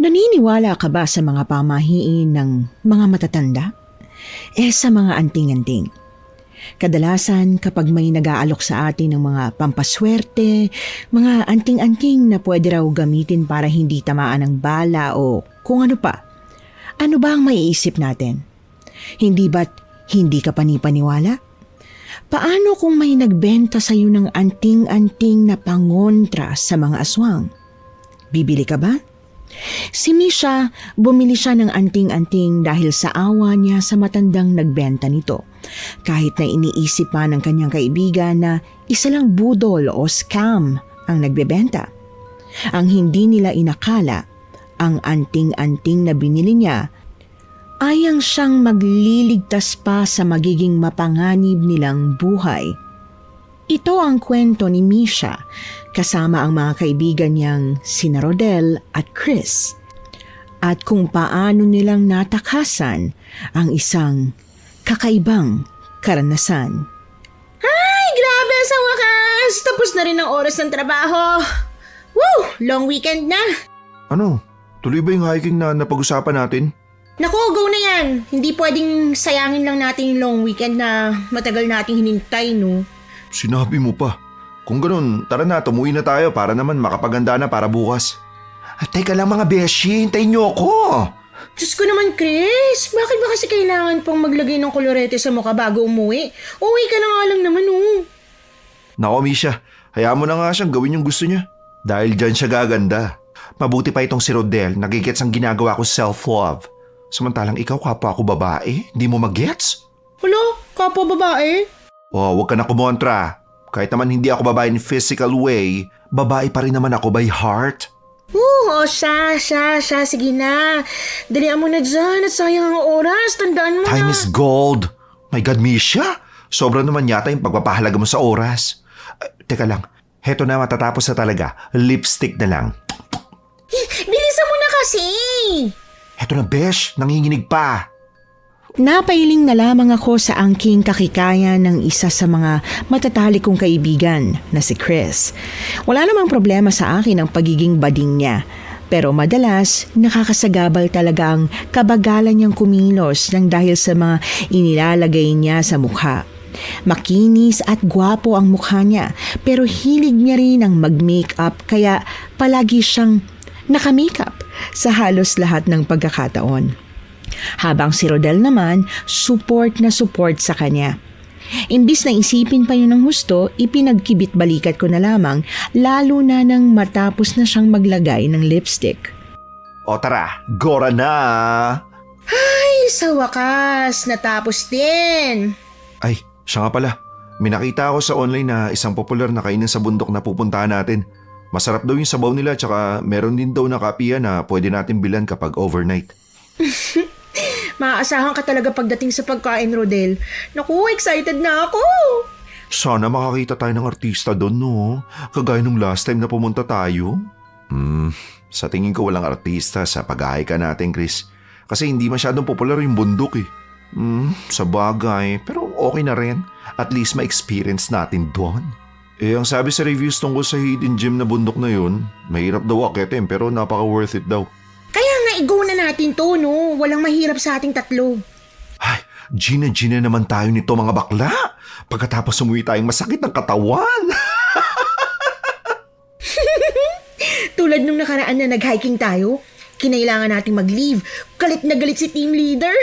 Naniniwala ka ba sa mga pamahiin ng mga matatanda? Sa mga anting-anting. Kadalasan kapag may nag-aalok sa atin ng mga pampaswerte, mga anting-anting na pwede raw gamitin para hindi tamaan ng bala o kung ano pa. Ano ba ang maiisip natin? Hindi ba't hindi ka panipaniwala? Paano kung may nagbenta sa iyo ng anting-anting na pangontra sa mga aswang? Bibili ka ba? Si Misha, bumili siya ng anting-anting dahil sa awa niya sa matandang nagbenta nito. Kahit na iniisip pa ng kanyang kaibigan na isa lang budol o scam ang nagbebenta. Ang hindi nila inakala, ang anting-anting na binili niya ay ang siyang magliligtas pa sa magiging mapanganib nilang buhay. Ito ang kwento ni Misha kasama ang mga kaibigan niyang sina Rodel at Chris at kung paano nilang natakasan ang isang kakaibang karanasan. Ay, grabe sa wakas! Tapos na rin ang oras ng trabaho. Woo! Long weekend na! Ano? Tuloy ba yung hiking na napag-usapan natin? Naku, go na yan! Hindi pwedeng sayangin lang natin yung long weekend na matagal nating hinintay, no? Sinabi mo pa. Kung ganun, tara na, tumuwi na tayo para naman makapaganda na para bukas. Teka lang mga beshi, hintayin niyo ako. Diyos ko naman, Chris! Bakit ba kasi kailangan pang maglagay ng kolorete sa mukha bago umuwi? Uwi ka na nga lang naman, oh. Nako, Misha, hayaan mo na nga siyang gawin yung gusto niya. Dahil dyan siya gaganda. Mabuti pa itong si Rodel, nagigets ang ginagawa ko self-love. Samantalang ikaw, kapwa ako babae, hindi mo magets? Hala, kapwa babae? Oh, huwag ka na kumontra. Kahit naman hindi ako babae in physical way, babae pa rin naman ako by heart. Siya, sige na. Dalian mo na dyan at sayang ang oras. Tandaan mo Time na. is gold. My God, Misha. Sobra naman yata yung pagpapahalaga mo sa oras. Teka lang, heto na matatapos na talaga. Lipstick na lang. Bilisan mo na kasi. Heto na, besh. Nanginginig pa. Napailing na lamang ako sa angking kakikayan ng isa sa mga matatalik kong kaibigan na si Chris. Wala namang problema sa akin ang pagiging bading niya. Pero madalas, nakakasagabal talaga ang kabagalan niyang kumilos nang dahil sa mga inilalagay niya sa mukha. Makinis at gwapo ang mukha niya pero hilig niya rin ang mag-makeup kaya palagi siyang naka-makeup sa halos lahat ng pagkakataon. Habang si Rodel naman, support na support sa kanya. Imbis na isipin pa yun ng husto, ipinagkibit balikat ko na lamang lalo na nang matapos na siyang maglagay ng lipstick. O tara, gora na! Ay, sa wakas, natapos din. Ay, siya nga pala. May nakita ako sa online na isang popular na kainan sa bundok na pupuntahan natin. Masarap daw yung sabaw nila tsaka meron din daw na kapiya na pwede natin bilan kapag overnight. Maaasahan ka talaga pagdating sa pagkain, Rodel. Naku, excited na ako. Sana makakita tayo ng artista doon, no? Kagaya nung last time na pumunta tayo. Sa tingin ko walang artista sa pag-ahika natin, Chris. Kasi hindi masyadong popular yung bundok eh. Sa bagay, pero okay na rin. At least ma-experience natin doon. Ang sabi sa reviews tungkol sa hidden gem na bundok na yun, mahirap daw akitin pero napaka-worth it daw. Kaya nga, i-go na natin to, no? Walang mahirap sa ating tatlo. Ay, Gina naman tayo nito mga bakla. Pagkatapos umuwi tayong masakit ng katawan. Tulad nung nakaraan na nag-hiking tayo, kinailangan nating mag-leave. Galit na galit si team leader.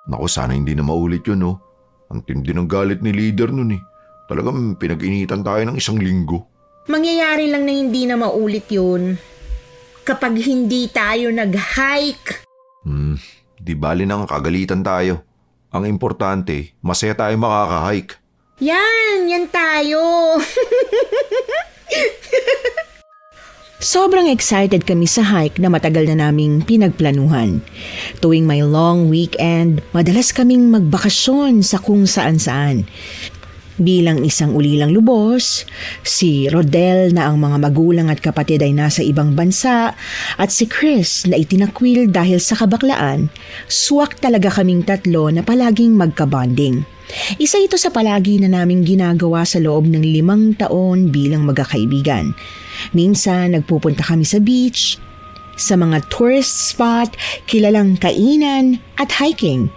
Naku, sana hindi na maulit yun, no? Ang tindi ng galit ni leader nun eh. Talagang pinag-initan tayo ng 1 linggo. Mangyayari lang na hindi na maulit yun. Kapag hindi tayo nag-hike. Di bali nang kagalitan tayo. Ang importante, masaya tayo makaka-hike. Yan tayo. Sobrang excited kami sa hike na matagal na naming pinagplanuhan. Tuwing may long weekend, madalas kaming magbakasyon sa kung saan-saan. Bilang isang ulilang lubos, si Rodel na ang mga magulang at kapatid ay nasa ibang bansa at si Chris na itinakwil dahil sa kabaklaan, suwak talaga kaming tatlo na palaging magkabonding. Isa ito sa palagi na naming ginagawa sa loob ng 5 taon bilang magkakaibigan. Minsan nagpupunta kami sa beach, sa mga tourist spot, kilalang kainan at hiking.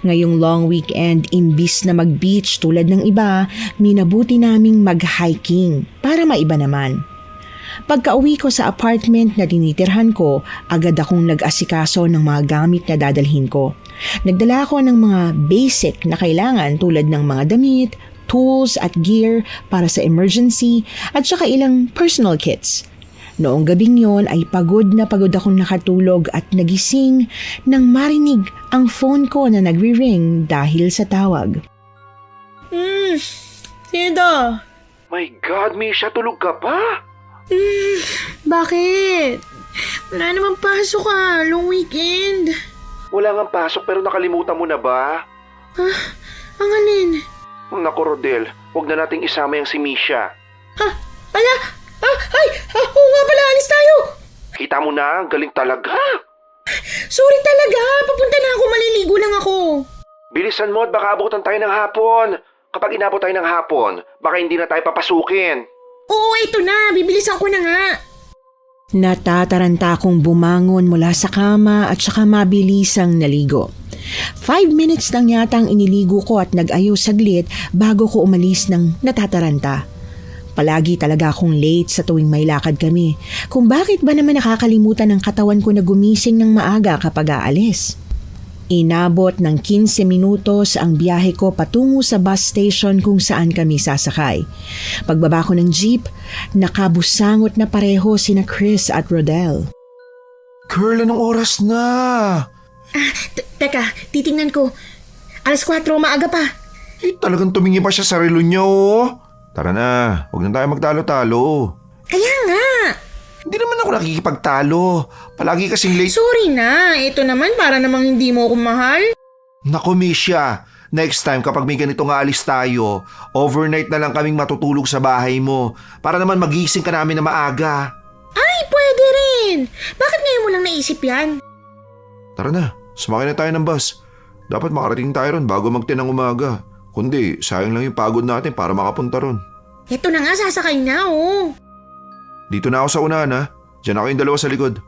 Ngayong long weekend, imbis na mag-beach tulad ng iba, minabuti naming mag-hiking para maiba naman. Pagka-uwi ko sa apartment na tinitirhan ko, agad akong nag-asikaso ng mga gamit na dadalhin ko. Nagdala ako ng mga basic na kailangan tulad ng mga damit, tools at gear para sa emergency at saka ilang personal kits. Noong gabing yon ay pagod na pagod akong nakatulog at nagising nang marinig ang phone ko na nagri-ring dahil sa tawag. Sino to? My God, Misha, tulog ka pa? Bakit? Wala namang pasok long weekend. Wala nga pasok pero nakalimutan mo na ba? Ang alin? Naku, Rodel, huwag na nating isama yung si Misha. Oo nga pala, alis tayo. Kita mo na, galing talaga. Sorry talaga, papunta na ako, maliligo lang ako. Bilisan mo at baka abutan tayo ng hapon. Kapag inabot tayo ng hapon, baka hindi na tayo papasukin. Oo, ito na, bibilisan ko na nga. Natataranta akong bumangon mula sa kama at saka mabilisang naligo. 5 minutes lang yata ang iniligo ko at nag-ayos saglit bago ko umalis ng natataranta. Palagi talaga akong late sa tuwing may lakad kami. Kung bakit ba naman nakakalimutan ng katawan ko na gumising ng maaga kapag aalis. Inabot ng 15 minutos ang biyahe ko patungo sa bus station kung saan kami sasakay. Pagbaba ko ng jeep, nakabusangot na pareho sina Chris at Rodel. Girl, anong oras na? Teka, titingnan ko. 4:00, maaga pa. Talagang tumingin pa siya sa relo niya, oh. Tara na, huwag na tayo magtalo-talo. Kaya nga. Hindi naman ako nakikipagtalo. Palagi kasing late. Sorry na, ito naman para namang hindi mo ako mahal. Naku, Misha. Next time kapag may ganitong aalis tayo, overnight na lang kaming matutulog sa bahay mo para naman magising ka namin na maaga. Ay, pwede rin. Bakit ngayon mo lang naisip yan? Tara na, sumakay na tayo ng bus. Dapat makarating tayo ron bago mag-10 ng umaga. Kundi, sayang lang yung pagod natin para makapunta ron. Ito na nga, sasakay na, oh. Dito na ako sa unahan, ha? Diyan ako yung dalawa sa likod.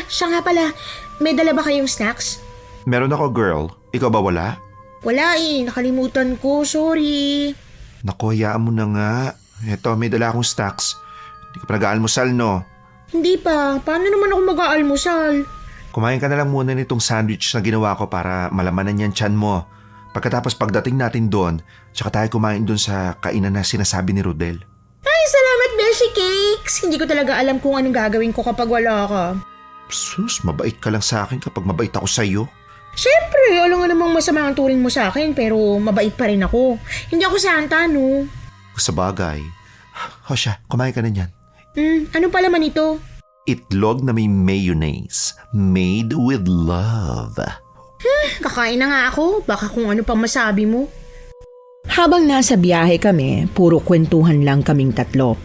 Siya nga pala. May dala ba kayong snacks? Meron ako, girl. Ikaw ba wala? Wala nakalimutan ko, sorry. Naku, hayaan mo na nga. Eto, may dala akong snacks. Hindi ka pa nag-aalmusal, no? Hindi pa, paano naman ako mag-aalmusal? Kumain ka na lang muna nitong sandwich na ginawa ko para malamanan yan tiyan mo. Pagkatapos pagdating natin doon, tsaka tayo kumain doon sa kainan na sinasabi ni Rodel. Ay, salamat, Beshi Cakes! Hindi ko talaga alam kung anong gagawin ko kapag wala ka. Sus, mabait ka lang sa akin kapag mabait ako sa'yo. Siyempre, alam nga namang masama ang turing mo sa akin pero mabait pa rin ako. Hindi ako santa, no? Sa bagay. O siya, kumain ka na niyan. Ano pala man ito? Itlog na may mayonnaise. Made with love. Kakain na nga ako. Baka kung ano pang masabi mo. Habang nasa biyahe kami, puro kwentuhan lang kaming tatlo.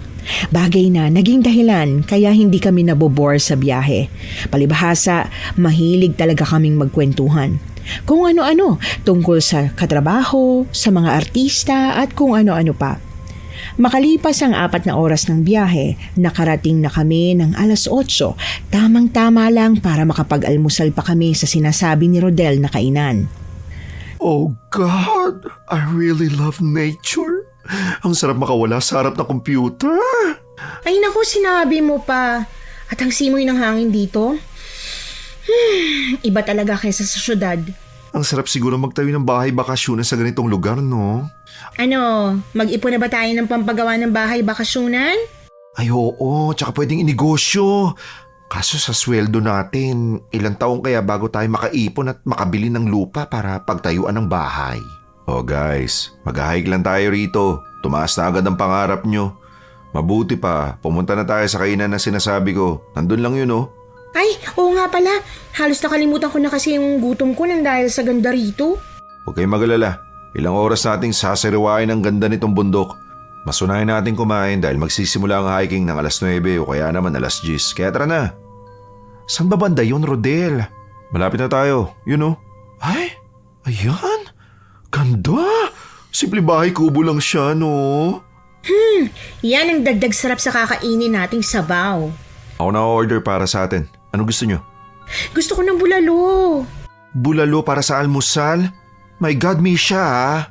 Bagay na naging dahilan kaya hindi kami nabobore sa biyahe. Palibhasa, mahilig talaga kaming magkwentuhan. Kung ano-ano tungkol sa katrabaho, sa mga artista at kung ano-ano pa. Makalipas ang 4 na oras ng biyahe, nakarating na kami ng 8:00. Tamang-tama lang para makapag-almusal pa kami sa sinasabi ni Rodel na kainan. Oh God, I really love nature. Ang sarap makawala sa harap ng computer. Ay naku, sinabi mo pa. At ang simoy ng hangin dito? Iba talaga kaysa sa syudad. Ang sarap siguro magtayo ng bahay bakasyonan sa ganitong lugar, no? Ano, mag-ipon na ba tayo ng pampagawa ng bahay bakasyonan? Ay oo, tsaka pwedeng inegosyo. Kaso sa sweldo natin, ilang taon kaya bago tayo makaipon at makabili ng lupa para pagtayuan ng bahay? Oh guys, mag-hike lang tayo rito. Tumaas na agad ang pangarap nyo. Mabuti pa, pumunta na tayo sa kainan na sinasabi ko. Nandun lang yun, oh. Ay, oo nga pala. Halos nakalimutan ko na kasi yung gutom ko nang dahil sa ganda rito. Huwag kayong magalala. Ilang oras nating sasariwain ang ganda nitong bundok. Masunahin natin kumain dahil magsisimula ang hiking ng 9:00 o kaya naman 10:00. Kaya tara na. Saan ba banda yun, Rodel? Malapit na tayo. Yun, oh. Ay, ayan. Ganda. Simple bahay kubo lang siya, no? Yan ang dagdag sarap sa kakainin nating sabaw. Ako na order para sa atin. Ano gusto nyo? Gusto ko ng bulalo. Bulalo para sa almusal? My God, Misha ah.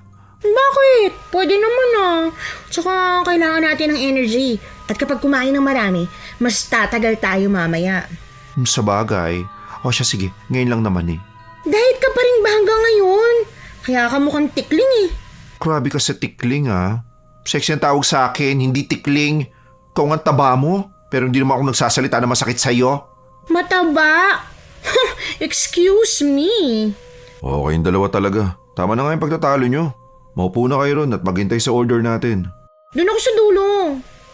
Bakit? Pwede naman ah. Tsaka kailangan natin ng energy. At kapag kumain ng marami, mas tatagal tayo mamaya. Sa bagay. O siya sige, ngayon lang naman eh. Diet ka pa rin ba hanggang ngayon? Kaya ka mukhang tikling eh. Grabe ka sa tikling ah. Sexy ang tawag sa akin, hindi tikling. Kung ang taba mo, pero hindi naman ako nagsasalita na masakit sa'yo. Mataba? Excuse me. Okay, yung dalawa talaga. Tama na nga yung pagtatalo nyo. Maupo na kayo ron at maghintay sa order natin. Doon ako sa dulo.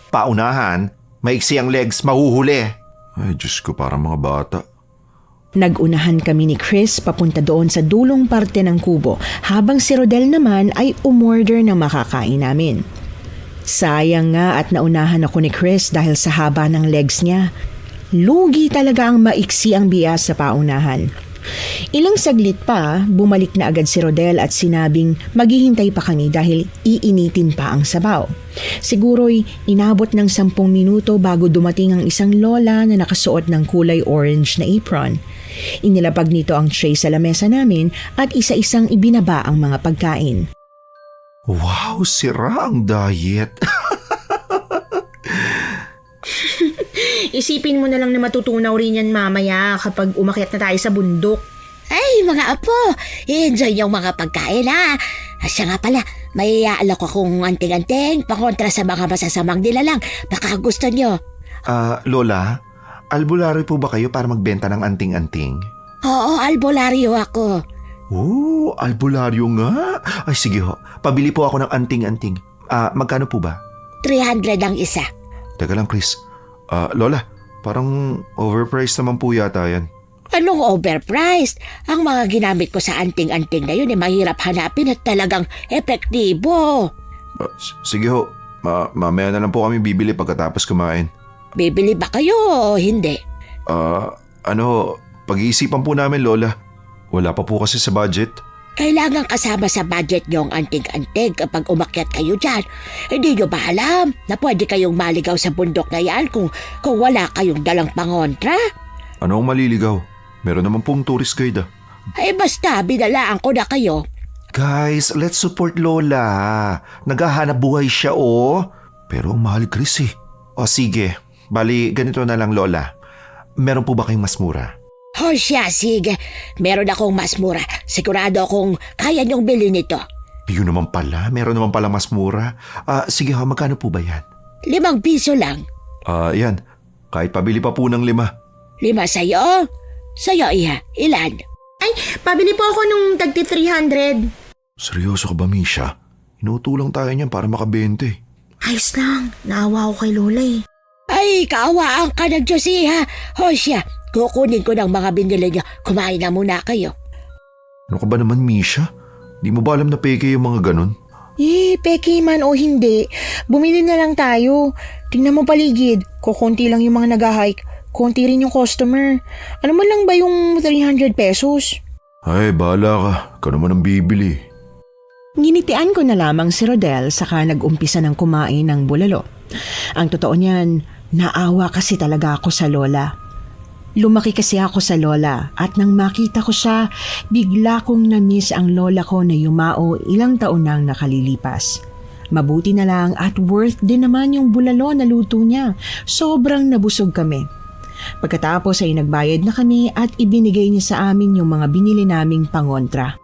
Paunahan, maiksi ang legs, mahuhuli. Ay, Diyos ko, parang mga bata. Nag-unahan kami ni Chris papunta doon sa dulong parte ng kubo habang si Rodel naman ay umorder ng makakain namin. Sayang nga at naunahan ako ni Chris dahil sa haba ng legs niya. Lugi talaga ang maiksi ang bias sa paunahan. Ilang saglit pa, bumalik na agad si Rodel at sinabing maghihintay pa kami dahil iinitin pa ang sabaw. Siguro'y inabot ng 10 minuto bago dumating ang isang lola na nakasuot ng kulay orange na apron. Inilapag nito ang tray sa lamesa namin at isa-isang ibinaba ang mga pagkain. Wow, sira ang diet. Isipin mo na lang na matutunaw rin yan mamaya kapag umakyat na tayo sa bundok. Ay, mga apo, enjoy yung mga pagkain ha. Siya nga pala, may aalok akong anting-anting pakontra sa mga masasamang nilalang. Baka gusto nyo. Lola, albularyo po ba kayo para magbenta ng anting-anting? Oo, albularyo ako. Oh, albularyo nga. Ay sige ho, pabili po ako ng anting-anting. Magkano po ba? 300 ang isa. Teka lang Chris. Lola, parang overpriced naman po yata yan. Anong overpriced? Ang mga ginamit ko sa anting-anting na yun mahirap hanapin at talagang epektibo. Sige ho, mamaya na lang po kami bibili pagkatapos kumain. Bibili ba kayo o hindi? Pag-iisipan po namin Lola. Wala pa po kasi sa budget. Kailangan kasama sa budget nyo ang anting-anting kapag umakyat kayo dyan. Hindi nyo ba alam na pwede kayong maligaw sa bundok na yan kung wala kayong dalang pangontra? Ano ang maliligaw? Meron naman pong tourist guide ah. Ay basta, binalaan ko na kayo. Guys, let's support Lola. Naghahanap buhay siya oh. Pero ang mahal Chris eh. O sige, bali ganito na lang Lola. Meron po ba kayong mas mura? O siya, sige. Meron akong mas mura. Sigurado akong kaya niyong bilhin ito. Yun naman pala, meron naman pala mas mura. Sige ho, magkano po ba yan? 5 piso lang. Yan. Kahit pabili pa po ng 5. 5 sa'yo? Sa'yo, iha. Ilan? Ay, pabili po ako nung tagti 300. Seryoso ka ba, Misha? Inutulang tayo niyan para makabente. Ayos lang, naawa ko kay Lola eh. Ay, kaawaan ka ng Diyos, iha. O siya, kukunin ko ng mga binili niyo. Kumain na muna kayo. Ano ka ba naman, Misha? Di mo ba alam na peke yung mga ganun? Peke man o hindi, bumili na lang tayo. Tingnan mo paligid, kukunti lang yung mga nag-hike. Konti rin yung customer. Ano man lang ba yung 300 pesos? Ay, bahala ka. Ikaw naman ang bibili. Ginitian ko na lamang si Rodel saka nag-umpisa ng kumain ng bulalo. Ang totoo niyan, naawa kasi talaga ako sa lola. Lumaki kasi ako sa lola at nang makita ko siya, bigla kong na-miss ang lola ko na yumao ilang taon nang nakalilipas. Mabuti na lang at worth din naman yung bulalo na luto niya. Sobrang nabusog kami. Pagkatapos ay nagbayad na kami at ibinigay niya sa amin yung mga binili naming pangontra.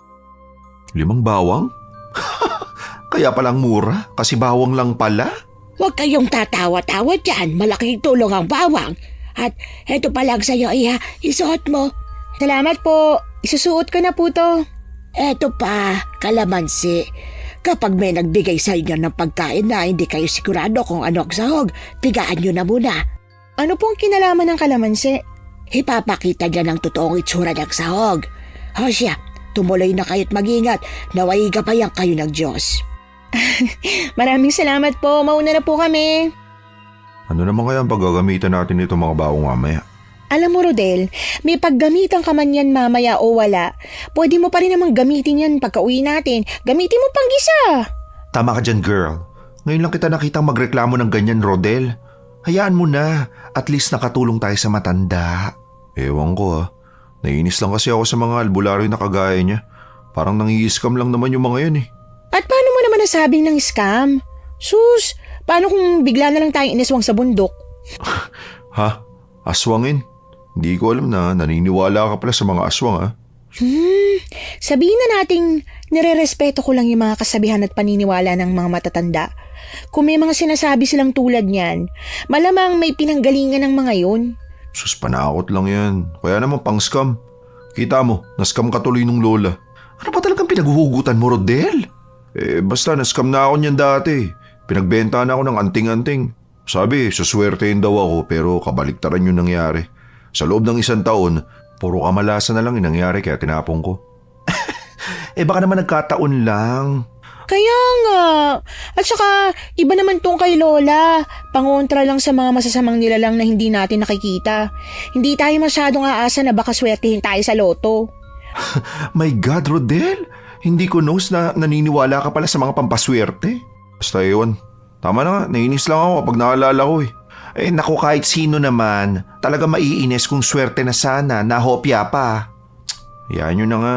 5 bawang? Kaya palang mura, kasi bawang lang pala. Huwag kayong tatawa-tawa dyan. Malaking tulong ang bawang. At eto pa lang sa'yo, iha. Isuot mo. Salamat po, isusuot ko na po to. Eto pa, kalamansi. Kapag may nagbigay sa inyo ng pagkain na hindi kayo sigurado kung ano ang sahog, pigaan nyo na muna. Ano pong kinalaman ng kalamansi? Ipapakita niya ng totoong itsura ng sahog. O siya, tumuloy na kayo't mag-ingat. Naway gabayan kayo ng Diyos. Maraming salamat po, mauna na po kami. Ano naman kaya ang paggagamitan natin nito mga bawang mamaya? Alam mo Rodel, may paggamitan ka man yan mamaya o wala. Pwede mo pa rin namang gamitin yan pagka uwi natin. Gamitin mo pang gisa. Tama ka dyan, girl. Ngayon lang kita nakitang magreklamo ng ganyan, Rodel. Hayaan mo na. At least nakatulong tayo sa matanda. Ewan ko Naiinis lang kasi ako sa mga albularyo na kagaya niya. Parang nangi-scam lang naman yung mga yan At paano mo naman nasabing ng scam? Sus, paano kung bigla na lang tayong iniswang sa bundok? Ha? Aswangin? Hindi ko alam na naniniwala ka pala sa mga aswang Sabihin na nating nire-respeto ko lang yung mga kasabihan at paniniwala ng mga matatanda. Kung may mga sinasabi silang tulad niyan, malamang may pinanggalingan ng mga yun. Sus, panakot lang yan. Kaya naman pang scam. Kita mo, na-scam ka tuloy nung lola. Ano ba talagang pinaghuhugutan mo, Rodel? Basta na-scam na ako niyan dati. Pinagbentahan ako ng anting-anting. Sabi, suswertein daw ako pero kabaliktaran yung nangyari. Sa loob ng 1 taon, puro kamalasan na lang yung nangyari kaya tinapong ko. Baka naman nagkataon lang. Kaya nga. At saka, iba naman tong kay Lola. Pangontra lang sa mga masasamang nilalang na hindi natin nakikita. Hindi tayo masyadong aasa na baka swertihin tayo sa loto. My God, Rodel! Hindi ko knows na naniniwala ka pala sa mga pampaswerte. Basta yun. Tama na nga, nainis lang ako kapag naalala ko naku, kahit sino naman, talaga maiinis kung swerte na sana, nahopya pa. Yan nyo na nga.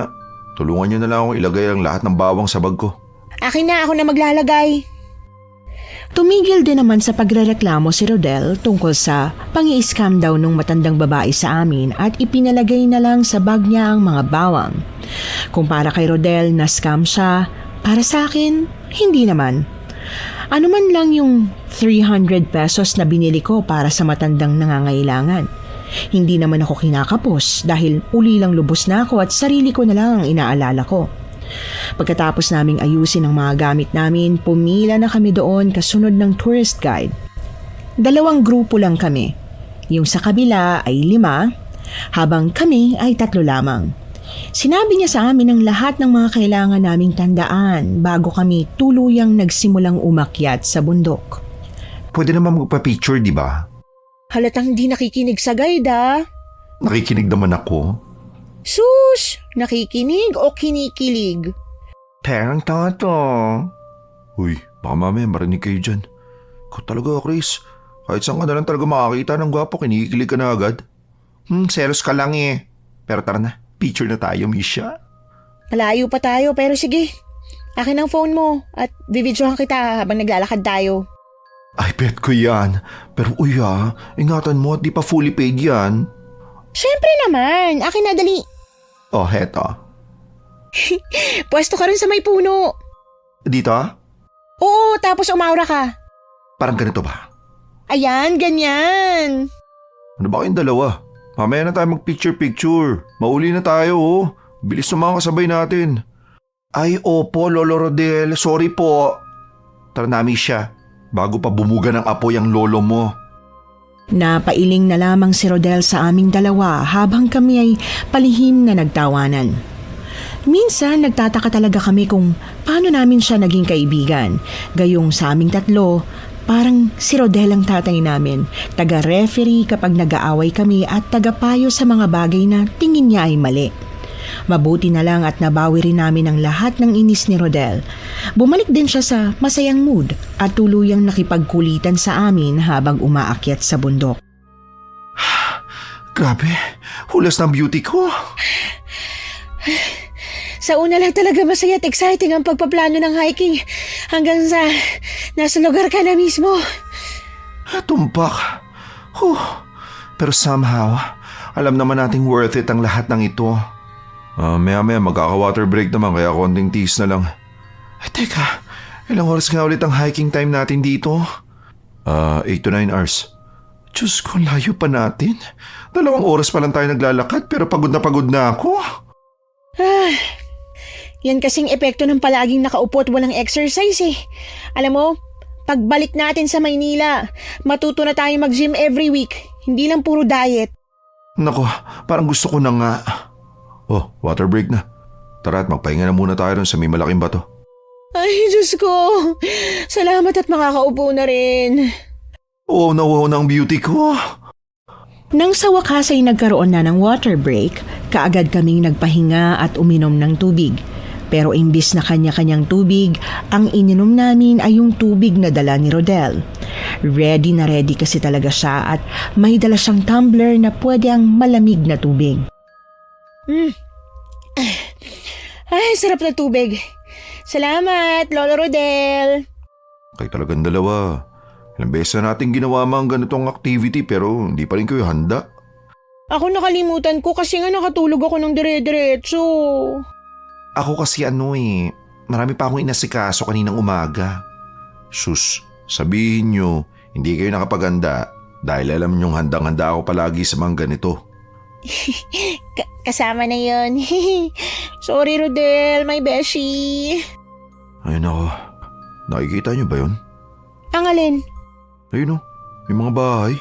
Tulungan nyo na lang akong ilagay ang lahat ng bawang sa bag ko. Akin na, ako na maglalagay. Tumigil din naman sa pagrereklamo si Rodel tungkol sa pangi-scam daw nung matandang babae sa amin at ipinalagay na lang sa bag niya ang mga bawang. Kung para kay Rodel na scam siya, para sa akin, hindi naman. Ano man lang yung 300 pesos na binili ko para sa matandang nangangailangan. Hindi naman ako kinakapos dahil uli lang lubos na ako at sarili ko na lang ang inaalala ko. Pagkatapos naming ayusin ang mga gamit namin, pumila na kami doon kasunod ng tourist guide. 2 grupo lang kami. Yung sa kabila ay 5, habang kami ay 3 lamang. Sinabi niya sa amin ang lahat ng mga kailangan naming tandaan bago kami tuluyang nagsimulang umakyat sa bundok. Pwede naman magpa-picture, di ba? Halatang hindi nakikinig sa guide, Nakikinig naman ako. Sus, nakikinig o kinikilig? Parang tato. Uy, baka mamaya marinig kayo dyan. Ikaw talaga, Chris. Kahit saan ka na lang talaga makakita ng gwapo, kinikilig ka na agad. Selos ka lang Pero tara na, picture na tayo, Misha. Malayo pa tayo pero sige. Akin ang phone mo at bibidyohan kita habang naglalakad tayo. Ay, bet ko yan. Pero ingatan mo at di pa fully paid yan. Siyempre naman, akin na dali. Oh, heto. Pwesto ka rin sa may puno. Dito? Oo, tapos umaura ka. Parang ganito ba? Ayan, ganyan. Ano ba kayong dalawa? Mamaya na tayo mag-picture-picture. Mauli na tayo Bilis ng mga kasabay natin. Ay, opo, Lolo Rodel. Sorry po. Tara na, Misha. Bago pa bumuga ng apoy ang lolo mo. Napailing na lamang si Rodel sa aming dalawa habang kami ay palihim na nagtawanan. Minsan nagtataka talaga kami kung paano namin siya naging kaibigan. Gayong sa aming 3, parang si Rodel ang tatay namin, taga-referee kapag nag-aaway kami at tagapayo sa mga bagay na tingin niya ay mali. Mabuti na lang at nabawi rin namin ang lahat ng inis ni Rodel. Bumalik din siya sa masayang mood at tuluyang nakipagkulitan sa amin habang umaakyat sa bundok. Grabe, hulas ng beauty ko. Sa una lang talaga masaya at exciting ang pagpaplano ng hiking hanggang sa nasa lugar ka na mismo. Tumpak. Pero somehow, alam naman nating worth it ang lahat ng ito. Maya-maya magkaka-water break naman kaya konting tiis na lang. Teka, ilang oras nga ulit ang hiking time natin dito? 8 to 9 hours. Diyos ko, layo pa natin. 2 oras pa lang tayo naglalakad pero pagod na ako. Yan kasing epekto ng palaging nakaupo at walang exercise Alam mo, pagbalik natin sa Maynila, matuto na tayo mag-gym every week. Hindi lang puro diet. Nako, parang gusto ko na nga. Water break na. Tara at magpahinga na muna tayo ron sa may malaking bato. Ay, Diyos ko. Salamat at makakaupo na rin. Wow na ang beauty ko. Nang sa wakas ay nagkaroon na ng water break, kaagad kaming nagpahinga at uminom ng tubig. Pero imbis na kanya-kanyang tubig, ang ininom namin ay yung tubig na dala ni Rodel. Ready na ready kasi talaga siya at may dala siyang tumbler na pwede ang malamig na tubig. Ay, sarap na tubig. Salamat, Lolo Rodel. Kayo talagang dalawa. Ilang beses na natin ginawa mga ganitong activity pero hindi pa rin kayo handa. Ako nakalimutan ko kasi nga nakatulog ako ng dire-diretso. Ako kasi marami pa akong inasikaso kaninang umaga. Sus, sabihin nyo, hindi kayo nakapaganda dahil alam nyong handang-handa ako palagi sa mga ganito. Kasama na yun. Sorry, Rodel, my beshi. Ay nako, nakikita nyo ba yun? Ang alin? Ayun may mga bahay.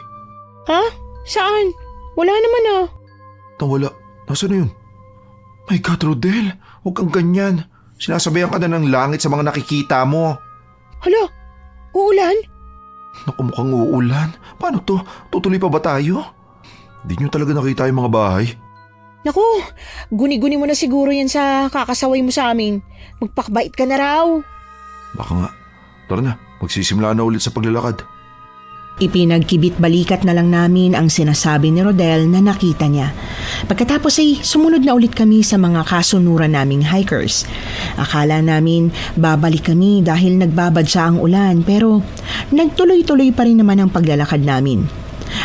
Ha? Saan? Wala naman ah. Nawala, nasa na yun? My God, Rodel, huwag kang ganyan. Sinasabayan ka na ng langit sa mga nakikita mo. Hala, uulan? Naku, mukhang uulan. Paano to? Tutuloy pa ba tayo? Di nyo talaga nakita yung mga bahay? Naku, guni-guni mo na siguro yan sa kakasaway mo sa amin. Magpakbait ka na raw. Baka nga. Tara na, magsisimula na ulit sa paglalakad. Ipinagkibit-balikat na lang namin ang sinasabi ni Rodel na nakita niya. Pagkatapos ay sumunod na ulit kami sa mga kasunuran naming hikers. Akala namin babalik kami dahil nagbabadya ang ulan pero nagtuloy-tuloy pa rin naman ang paglalakad namin.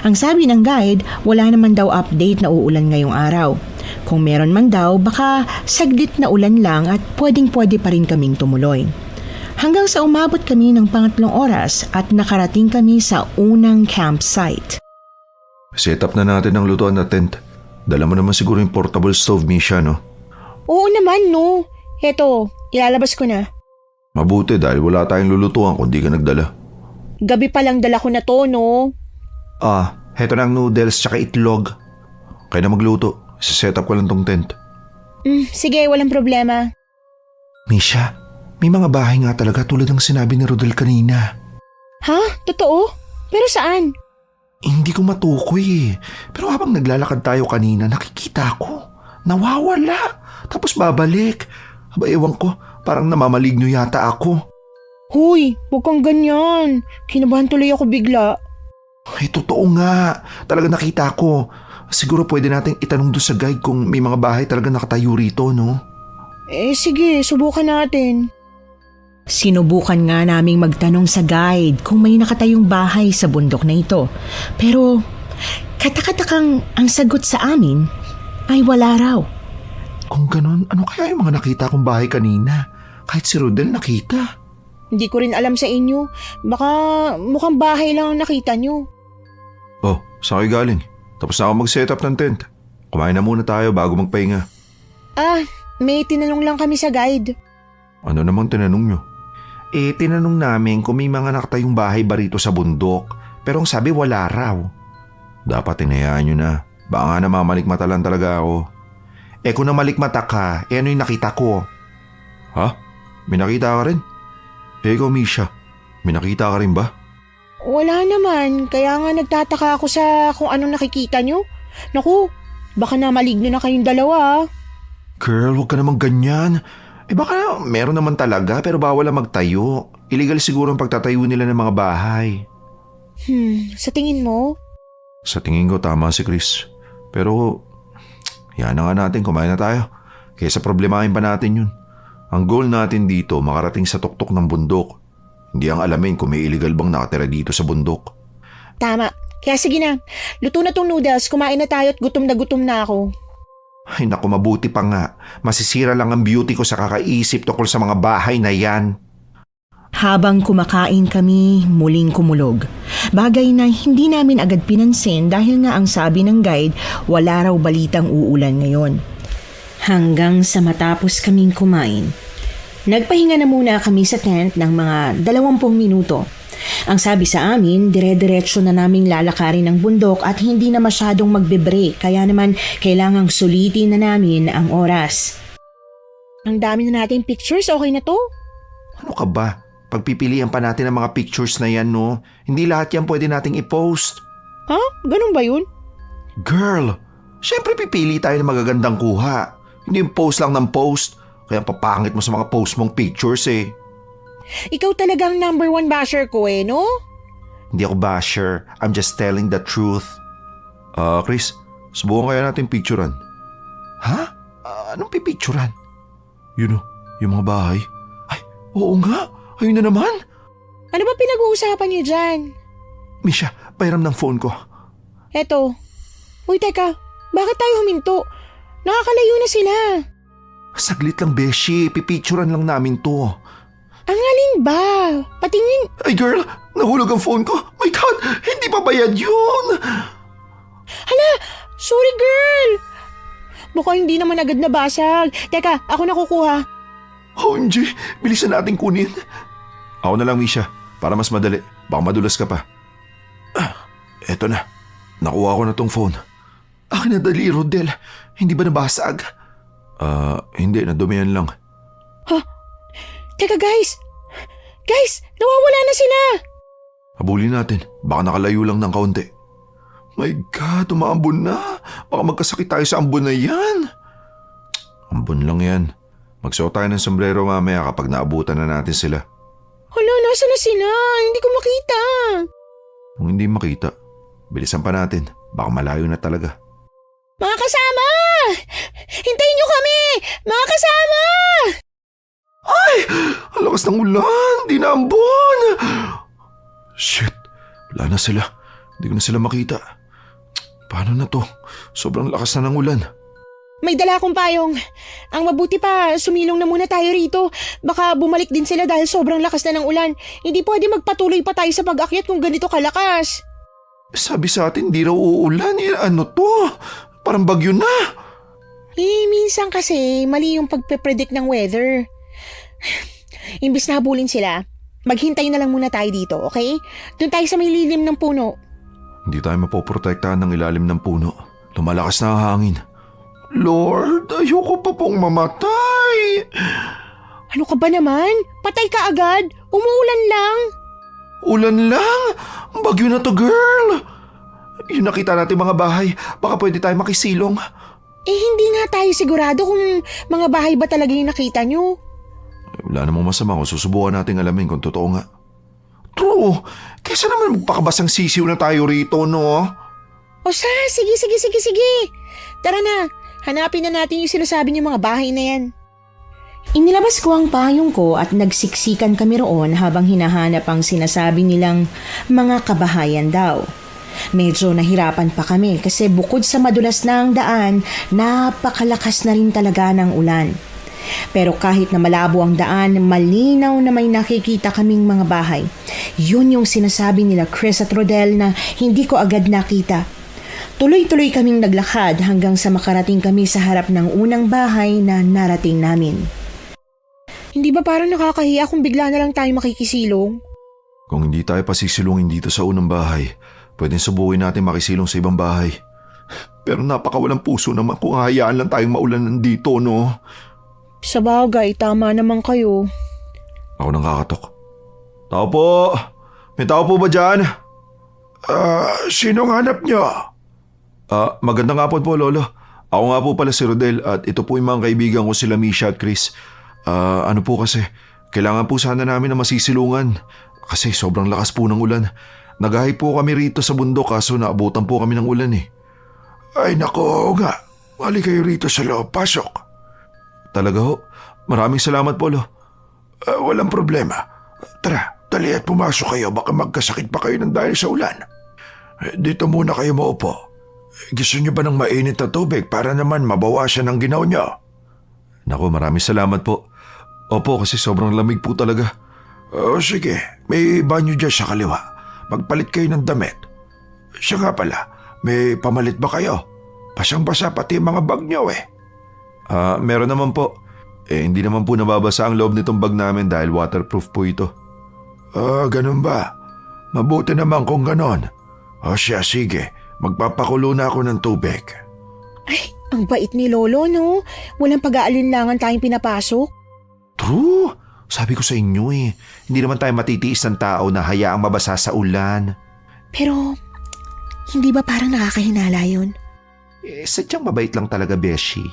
Ang sabi ng guide, wala naman daw update na uulan ngayong araw. Kung meron man daw, baka saglit na ulan lang at pwedeng-pwede pa rin kaming tumuloy. Hanggang sa umabot kami ng 2 oras at nakarating kami sa unang campsite. Set up na natin ang lutuan na tent. Dala mo naman siguro yung portable stove, Misha, no? Oo naman, no. Eto, ilalabas ko na. Mabuti dahil wala tayong lulutuan kung di ka nagdala. Gabi pa lang dala ko na to, no? Heto na ang noodles tsaka itlog. Kaya na magluto. Set up ko lang tong tent. Sige, walang problema. Misha, may mga bahay nga talaga tulad ng sinabi ni Rodel kanina. Ha? Totoo? Pero saan? Hindi ko matukoy. Pero habang naglalakad tayo kanina, nakikita ko. Nawawala. Tapos babalik. Aba, ewan ko. Parang namamaligno yata ako. Huy, huwag kang ganyan. Kinabahan tuloy ako bigla. Ay, totoo nga. Talaga nakita ko. Siguro pwede nating itanong doon sa guide kung may mga bahay talaga nakatayo rito, no? Sige, subukan natin. Sinubukan nga naming magtanong sa guide kung may nakatayong bahay sa bundok na ito. Pero katakatakang ang sagot sa amin ay wala raw. Kung ganon, ano kaya yung mga nakita kong bahay kanina? Kahit si Rodel nakita. Hindi ko rin alam sa inyo. Baka mukhang bahay lang ang nakita nyo. Oh, saan kayo galing? Tapos na ako mag-set up ng tent. Kumain na muna tayo bago magpahinga. May tinanong lang kami sa guide. Ano namang tinanong nyo? Tinanong namin kung may mga nakatayong bahay ba rito sa bundok. Pero ang sabi wala raw. Dapat tinayaan nyo na. Baka nga namamalikmata lang talaga ako. Kung namalikmata ka, ano yung nakita ko? Ha? May nakita ka rin? Ikaw, Misha, may nakita ka rin ba? Wala naman. Kaya nga nagtataka ako sa kung anong nakikita nyo. Naku, baka na maligno na kayong dalawa. Girl, huwag ka namang ganyan. Baka meron naman talaga pero bawal ang magtayo. Illegal siguro ang pagtatayo nila ng mga bahay. Sa tingin mo? Sa tingin ko tama si Chris. Pero yan na nga natin, kumain na tayo. Kaysa problemahin pa natin yun. Ang goal natin dito makarating sa tuktok ng bundok. Hindi ang alamin kung may illegal bang nakatira dito sa bundok. Tama. Kaya sige na. Luto na tong noodles. Kumain na tayo at gutom na ako. Ay naku, mabuti pa nga. Masisira lang ang beauty ko sa kakaisip tungkol sa mga bahay na yan. Habang kumakain kami, muling kumulog. Bagay na hindi namin agad pinansin dahil nga ang sabi ng guide, wala raw balitang uulan ngayon. Hanggang sa matapos kaming kumain. Nagpahinga na muna kami sa tent ng mga 20 minuto. Ang sabi sa amin, dire-diretso na naming lalakarin ang bundok at hindi na masyadong magbe-break kaya naman kailangang sulitin na namin ang oras. Ang dami na natin pictures, okay na to? Ano ka ba? Pagpipilian pa natin ang mga pictures na yan, no? Hindi lahat yan pwede nating i-post. Ha? Ganun ba yun? Girl, syempre pipili tayo ng magagandang kuha. Hindi yung post lang ng post. Kaya papangit mo sa mga post mong pictures eh. Ikaw talagang #1 basher ko no? Hindi ako basher. I'm just telling the truth. Chris, subukan kaya natin picturean. Ha? Anong pipicturean? Yun o, yung mga bahay. Ay, oo nga. Ayun na naman. Ano ba pinag-uusapan niyo dyan? Misha, pairam ng phone ko. Eto. Uy, teka. Bakit tayo huminto? Nakakalayo na sila. Saglit lang, Beshi. Pipicturean lang namin to. Ang alin ba? Patingin. Ay girl, nahulog ang phone ko. My God, hindi pa bayad yun. Hala, sorry girl. Mukhang hindi naman agad nabasag. Teka, ako na kukuha. OMG, bilisan natin kunin. Ako na lang, Misha, para mas madali. Baka madulas ka pa. Eto na. Nakuha ko na tong phone. Akin na dali, Rodel. Hindi ba nabasag? Hindi. Nadumihan lang. Teka guys. Guys, nawawala na sila. Habulin natin. Baka nakalayo lang ng kaunti. My God, umaambon na. Baka magkasakit tayo sa ambon na yan. Ambon lang yan. Magsuot tayo ng sombrero mamaya kapag naabutan na natin sila. Hala, nasa na sila? Hindi ko makita. Kung hindi makita, bilisan pa natin. Baka malayo na talaga. Mga kasama! Hintayin niyo kami! Mga kasama! Ay! Ang lakas ng ulan! Di na ambon! Shit! Wala na sila. Hindi ko na sila makita. Paano na to? Sobrang lakas na ng ulan. May dala akong payong. Ang mabuti pa, sumilong na muna tayo rito. Baka bumalik din sila dahil sobrang lakas na ng ulan. Hindi pwede magpatuloy pa tayo sa pag-akyat kung ganito kalakas. Sabi sa atin, di raw uulan. Ano to? Parang bagyo na. Minsan kasi mali yung pagpe-predict ng weather. Imbis na habulin sila, maghintay na lang muna tayo dito, okay? Doon tayo sa may lilim ng puno. Hindi tayo mapoprotektahan ng ilalim ng puno. Lumalakas na ang hangin. Lord, ayoko pa pong mamatay. Ano ka ba naman? Patay ka agad? Umuulan lang. Ulan lang? Bagyo na to, girl. Yung nakita natin mga bahay, baka pwede tayo makisilong. Hindi nga tayo sigurado kung mga bahay ba talaga yung nakita nyo. Wala namang masama kung susubukan nating alamin kung totoo nga. True. Kaysa naman magpakabasang sisiw na tayo rito, no? O sige. Tara na, hanapin na natin yung sinasabi niyo mga bahay na yan. Inilabas ko ang payong ko at nagsiksikan kami roon habang hinahanap ang sinasabi nilang mga kabahayan daw. Medyo nahirapan pa kami kasi bukod sa madulas na ang daan, napakalakas na rin talaga ng ulan. Pero kahit na malabo ang daan, malinaw na may nakikita kaming mga bahay. Yun yung sinasabi nila Chris at Rodel na hindi ko agad nakita. Tuloy-tuloy kaming naglakad hanggang sa makarating kami sa harap ng unang bahay na narating namin. Hindi ba parang nakakahiya kung bigla na lang tayo makikisilong? Kung hindi tayo pasisilungin dito sa unang bahay, pwedeng subukin natin makisilong sa ibang bahay. Pero napakawalang puso naman kung hahayaan lang tayong maulan dito, no? Sa bagay, tama naman kayo. Ako nang kakatok. Tao po! May tao po ba dyan? Sinong hanap niyo? Magandang hapon po, Lolo. Ako nga po pala si Rodel at ito po yung mga kaibigan ko sila Misha at Chris. Ano po kasi, kailangan po sana namin na masisilungan kasi sobrang lakas po ng ulan. Nagahay po kami rito sa bundok kaso naabutan po kami ng ulan eh. Ay nako nga, mali kayo rito sa loob, pasok. Talaga ho? Maraming salamat po, Lo. Walang problema. Tara, dali at pumasok kayo, baka magkasakit pa kayo ng dahil sa ulan. Dito muna kayo maupo. Gusto niyo ba ng mainit na tubig para naman mabawasan ang ginaw niyo? Naku, maraming salamat po. Opo, kasi sobrang lamig po talaga. Sige, may banyo dyan sa kaliwa. Magpalit kayo ng damit. Siya nga pala, may pamalit ba kayo? Basang-basa pati mga bag niyo eh. Meron naman po. Hindi naman po nababasa ang loob nitong bag namin dahil waterproof po ito. Ganun ba? Mabuti naman kung ganon. Siya, sige. Magpapakulo na ako ng tubig. Ay, ang bait ni Lolo, no? Walang pag-aalinlangan tayong pinapasok. True. Sabi ko sa inyo eh. Hindi naman tayo matitiis ng tao na hayaang mabasa sa ulan. Pero, hindi ba parang nakakahinala yun? Sadyang mabait lang talaga, Beshi.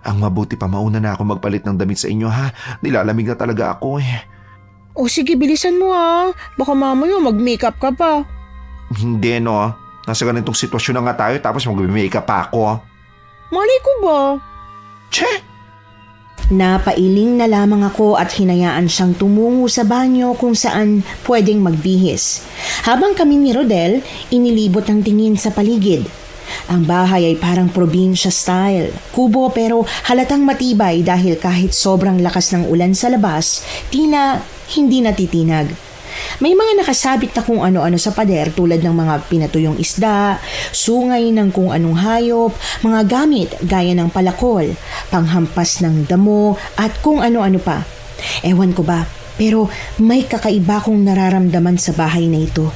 Ang mabuti pa mauna na ako magpalit ng damit sa inyo ha. Nilalamig na talaga ako eh. O sige, bilisan mo ha. Baka mamaya mag-makeup ka pa. Hindi no. Nasa ganitong sitwasyon na nga tayo tapos mag-makeup pa ako. Malay ko ba? Che! Napailing na lamang ako at hinayaan siyang tumungo sa banyo kung saan pwedeng magbihis. Habang kami ni Rodel, inilibot ang tingin sa paligid. Ang bahay ay parang probinsya style. Kubo pero halatang matibay dahil kahit sobrang lakas ng ulan sa labas, tila hindi natitinag. May mga nakasabit na kung ano-ano sa pader tulad ng mga pinatuyong isda, sungay ng kung anong hayop, mga gamit gaya ng palakol, panghampas ng damo at kung ano-ano pa. Ewan ko ba, pero may kakaiba kong nararamdaman sa bahay na ito.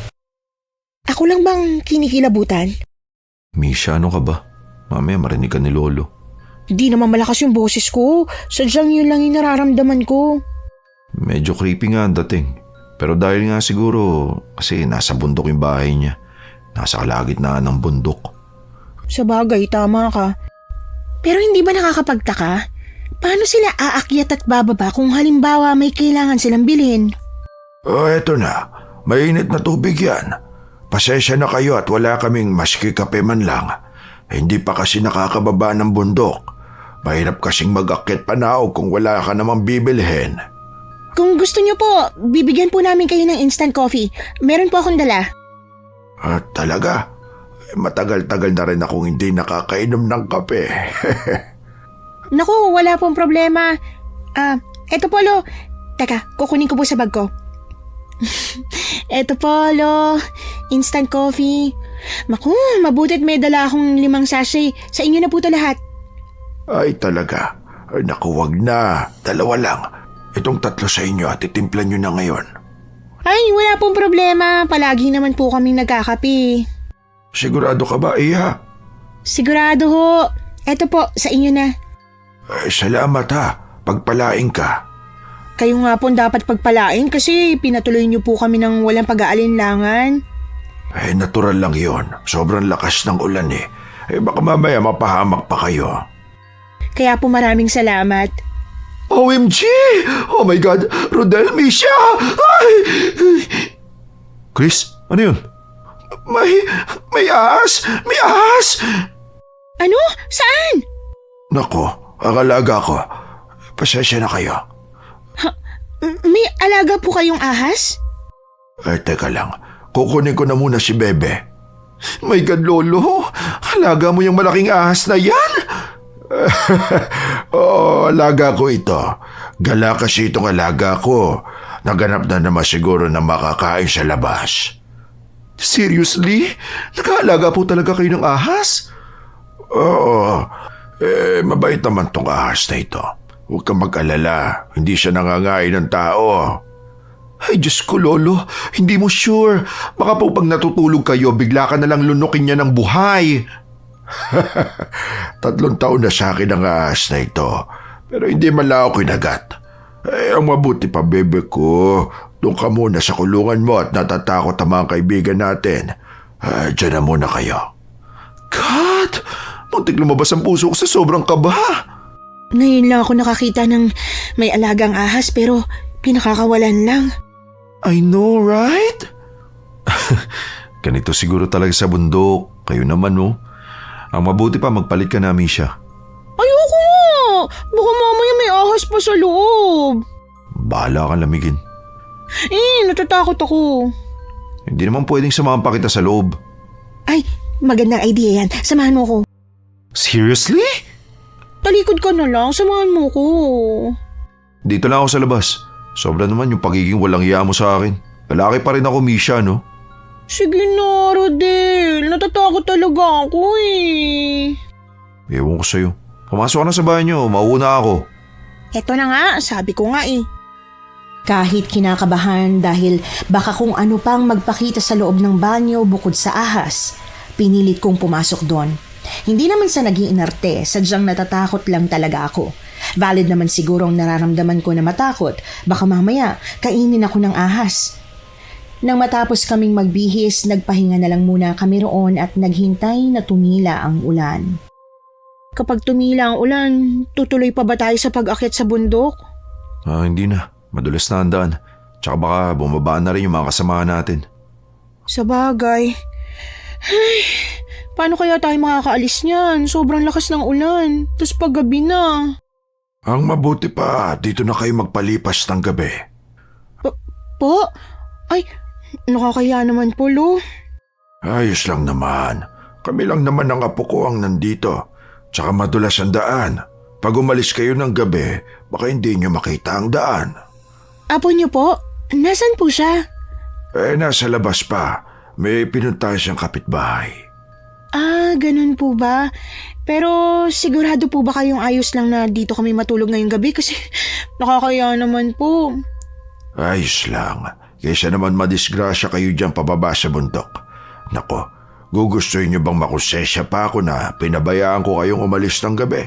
Ako lang bang kinikilabutan? Misha, ano ka ba? Mamaya marinig ka ni Lolo. Di naman malakas yung boses ko. Sadyang yun lang yung nararamdaman ko. Medyo creepy nga ang dating. Pero dahil nga siguro kasi nasa bundok yung bahay niya. Nasa kalagitnaan ng bundok. Sa bagay, tama ka. Pero hindi ba nakakapagtaka? Paano sila aakyat at bababa kung halimbawa may kailangan silang bilhin? Eto na. Mainit na tubig yan. Pasensya na kayo at wala kaming maski kape man lang. Hindi pa kasi nakakababa ng bundok. Mahirap kasing mag-akyat panaog kung wala ka namang bibilhin. Kung gusto niyo po, bibigyan po namin kayo ng instant coffee. Meron po akong dala. At talaga, matagal-tagal na rin akong hindi nakakainom ng kape. Naku, wala pong problema. Eto po, Lo. Teka, kukunin ko po sa bag ko. Eto po, Lo. Instant coffee. Naku, mabutit may dala akong 5 sachet. Sa inyo na po ito lahat. Ay talaga, naku wag na. 2 lang. Itong 3 sa inyo at itimplan nyo na ngayon. Ay, wala pong problema. Palagi naman po kaming nagkakape. Sigurado ka ba, Iha? Sigurado ho. Eto po, sa inyo na. Salamat ha. Pagpalain ka. Kayo nga po dapat pagpalain kasi pinatuloy niyo po kami ng walang pag-aalinlangan. Natural lang yon. Sobrang lakas ng ulan eh. Baka mamaya mapahamak pa kayo. Kaya po maraming salamat. OMG! Oh my God! Rodel, Misha! Ay! Chris, ano yun? May ahas! May ahas! Ano? Saan? Nako, ang alaga ko. Pasensya na kayo. May alaga po kayong ahas? Teka lang. Kukunin ko na muna si Bebe. My God, Lolo! Alaga mo yung malaking ahas na yan? Oo, alaga ko ito. Gala kasi itong alaga ko. Naganap na naman siguro na makakain sa labas. Seriously? Nag-aalaga po talaga kayo ng ahas? Oo. Mabait naman tong ahas na ito. Huwag kang mag-alala. Hindi siya nangangain ng tao. Ay, Diyos ko, Lolo. Hindi mo sure. Baka po pag natutulog kayo, bigla ka nalang lunukin niya ng buhay. 3 taon na sa akin ang ahas na ito. Pero hindi man lang ako kinagat. Ang mabuti pa, bebe ko. Doon ka muna sa kulungan mo at natatakot ang mga kaibigan natin. Diyan na muna kayo. God! Muntik lumabas ang puso ko sa sobrang kaba. Ngayon lang ako nakakita ng may alagang ahas pero pinakakawalan lang. I know, right? Ganito siguro talaga sa bundok. Kayo naman, oh. Ang mabuti pa, magpalit ka namin siya. Ayoko nga! Baka mamaya may ahas pa sa loob. Bahala kang lamigin. Natatakot ako. Hindi naman pwedeng samahan pa kita sa loob. Ay, magandang idea yan. Samahan mo ko. Seriously? Talikod ka na lang. Samahan mo ko. Dito lang ako sa labas. Sobra naman yung pagiging walang iya mo sa akin. Lalaki pa rin ako, Misha, no? Sige na, Rodel. Natatakot talaga ako eh. Ewan ko sa'yo. Pumasok ka na sa bahay niyo. Mauuna ako. Eto na nga. Sabi ko nga eh. Kahit kinakabahan dahil baka kung ano pang magpakita sa loob ng banyo bukod sa ahas, pinilit kong pumasok doon. Hindi naman sa nag-iinarte, sadyang natatakot lang talaga ako. Valid naman siguro ang nararamdaman ko na matakot, baka mamaya kainin ako ng ahas. Nang matapos kaming magbihis, nagpahinga na lang muna kami roon at naghintay na tumila ang ulan. Kapag tumila ang ulan, tutuloy pa ba tayo sa pag-akyat sa bundok? Hindi na. Madulas na ang daan. Tsaka baka bumabaan na rin yung mga kasamahan natin. Sa bagay, Paano kaya tayo makakaalis niyan? Sobrang lakas ng ulan. Tapos paggabi na. Ang mabuti pa, dito na kayo magpalipas ng gabi. Po? Ay, nakakaya naman po, Lo. Ayos lang naman. Kami lang naman ang apo ko ang nandito. Tsaka madulas ang daan. Pag umalis kayo ng gabi, baka hindi nyo makita ang daan. Apo niyo po? Nasaan po siya? Nasa labas pa. May pinuntahan siyang kapitbahay. Ah, ganun po ba? Pero sigurado po ba kayong ayos lang na dito kami matulog ngayong gabi? Kasi nakakaya naman po. Ayos lang. Kaysa naman madisgrasya kayo dyan pababa sa bundok. Nako, gugustuhin niyo bang makonsensya pa ako na pinabayaan ko kayong umalis ng gabi?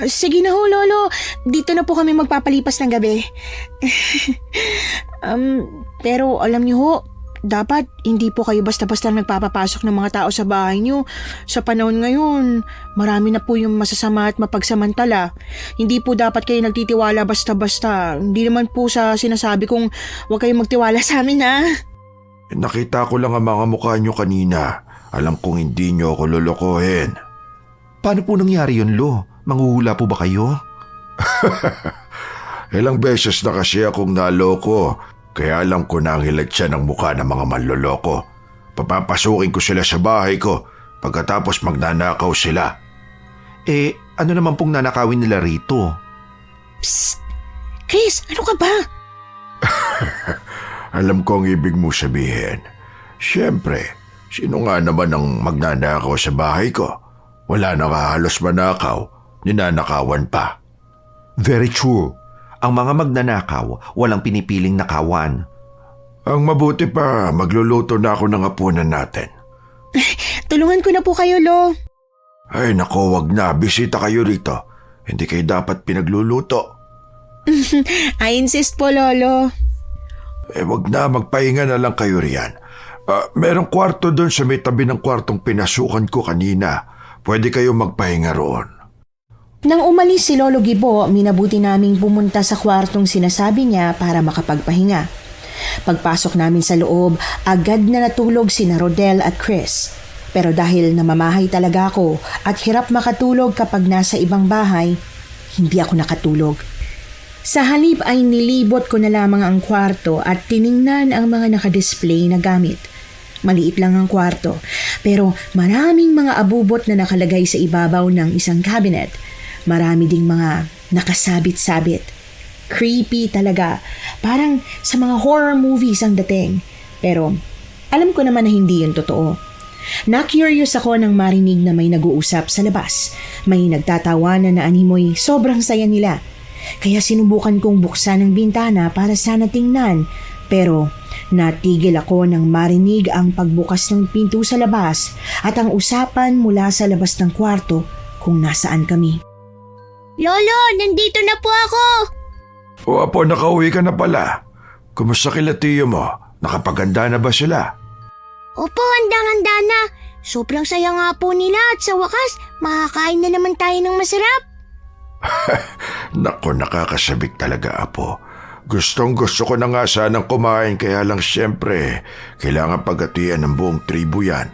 Sige na ho, Lolo. Dito na po kami magpapalipas ng gabi. Pero alam niyo ho, dapat hindi po kayo basta-basta nagpapapasok ng mga tao sa bahay niyo. Sa panahon ngayon, marami na po yung masasama at mapagsamantala. Hindi po dapat kayo nagtitiwala basta-basta. Hindi naman po sa sinasabi kong huwag kayong magtiwala sa amin, ha? Nakita ko lang ang mga mukha niyo kanina. Alam kong hindi niyo ako lolokohin. Paano po nangyari yun, Lo? Manghuhula po ba kayo? Ilang beses na kasi akong naloko. Kaya alam ko na ang hilatsya ng mukha ng mga manloloko. Papapasukin ko sila sa bahay ko. Pagkatapos magnanakaw sila. Ano naman pong nanakawin nila rito? Psst! Chris, ano ka ba? Alam ko ang ibig mo sabihin. Siyempre, sino nga naman ang magnanakaw sa bahay ko? Wala na halos manakaw, ninanakawan pa. Very true. Ang mga magnanakaw, walang pinipiling nakawan. Ang mabuti pa, magluluto na ako ng hapunan natin. Tulungan ko na po kayo, Lo. Ay nako, wag na. Bisita kayo rito. Hindi kayo dapat pinagluluto. I insist po, Lolo. Wag na. Magpahinga na lang kayo riyan. Merong kwarto doon sa may tabi ng kwartong pinasukan ko kanina. Pwede kayo magpahinga roon. Nang umalis si Lolo Gibo, minabuti naming pumunta sa kwartong sinasabi niya para makapagpahinga. Pagpasok namin sa loob, agad na natulog sina Rodel at Chris. Pero dahil namamahay talaga ako at hirap makatulog kapag nasa ibang bahay, hindi ako nakatulog. Sa halip ay nilibot ko na lamang ang kwarto at tiningnan ang mga nakadisplay na gamit. Maliit lang ang kwarto, pero maraming mga abubot na nakalagay sa ibabaw ng isang cabinet. Marami ding mga nakasabit-sabit. Creepy talaga. Parang sa mga horror movies ang dating. Pero alam ko naman na hindi yun totoo. Na-curious ako nang marinig na may nag-uusap sa labas. May nagtatawanan na animoy sobrang saya nila. Kaya sinubukan kong buksan ang bintana para sana tingnan. Pero natigil ako nang marinig ang pagbukas ng pinto sa labas at ang usapan mula sa labas ng kwarto kung nasaan kami. Lolo, nandito na po ako! O apo, nakauwi ka na pala. Kumusta kila tiyo mo? Nakapaganda na ba sila? Opo, handang-handa na. Sobrang saya nga po nila at sa wakas, makakain na naman tayo ng masarap. Nako, nakakasabik talaga, apo. Gustong-gusto ko na nga sanang kumain kaya lang siyempre, kailangan pagatian ng buong tribu yan.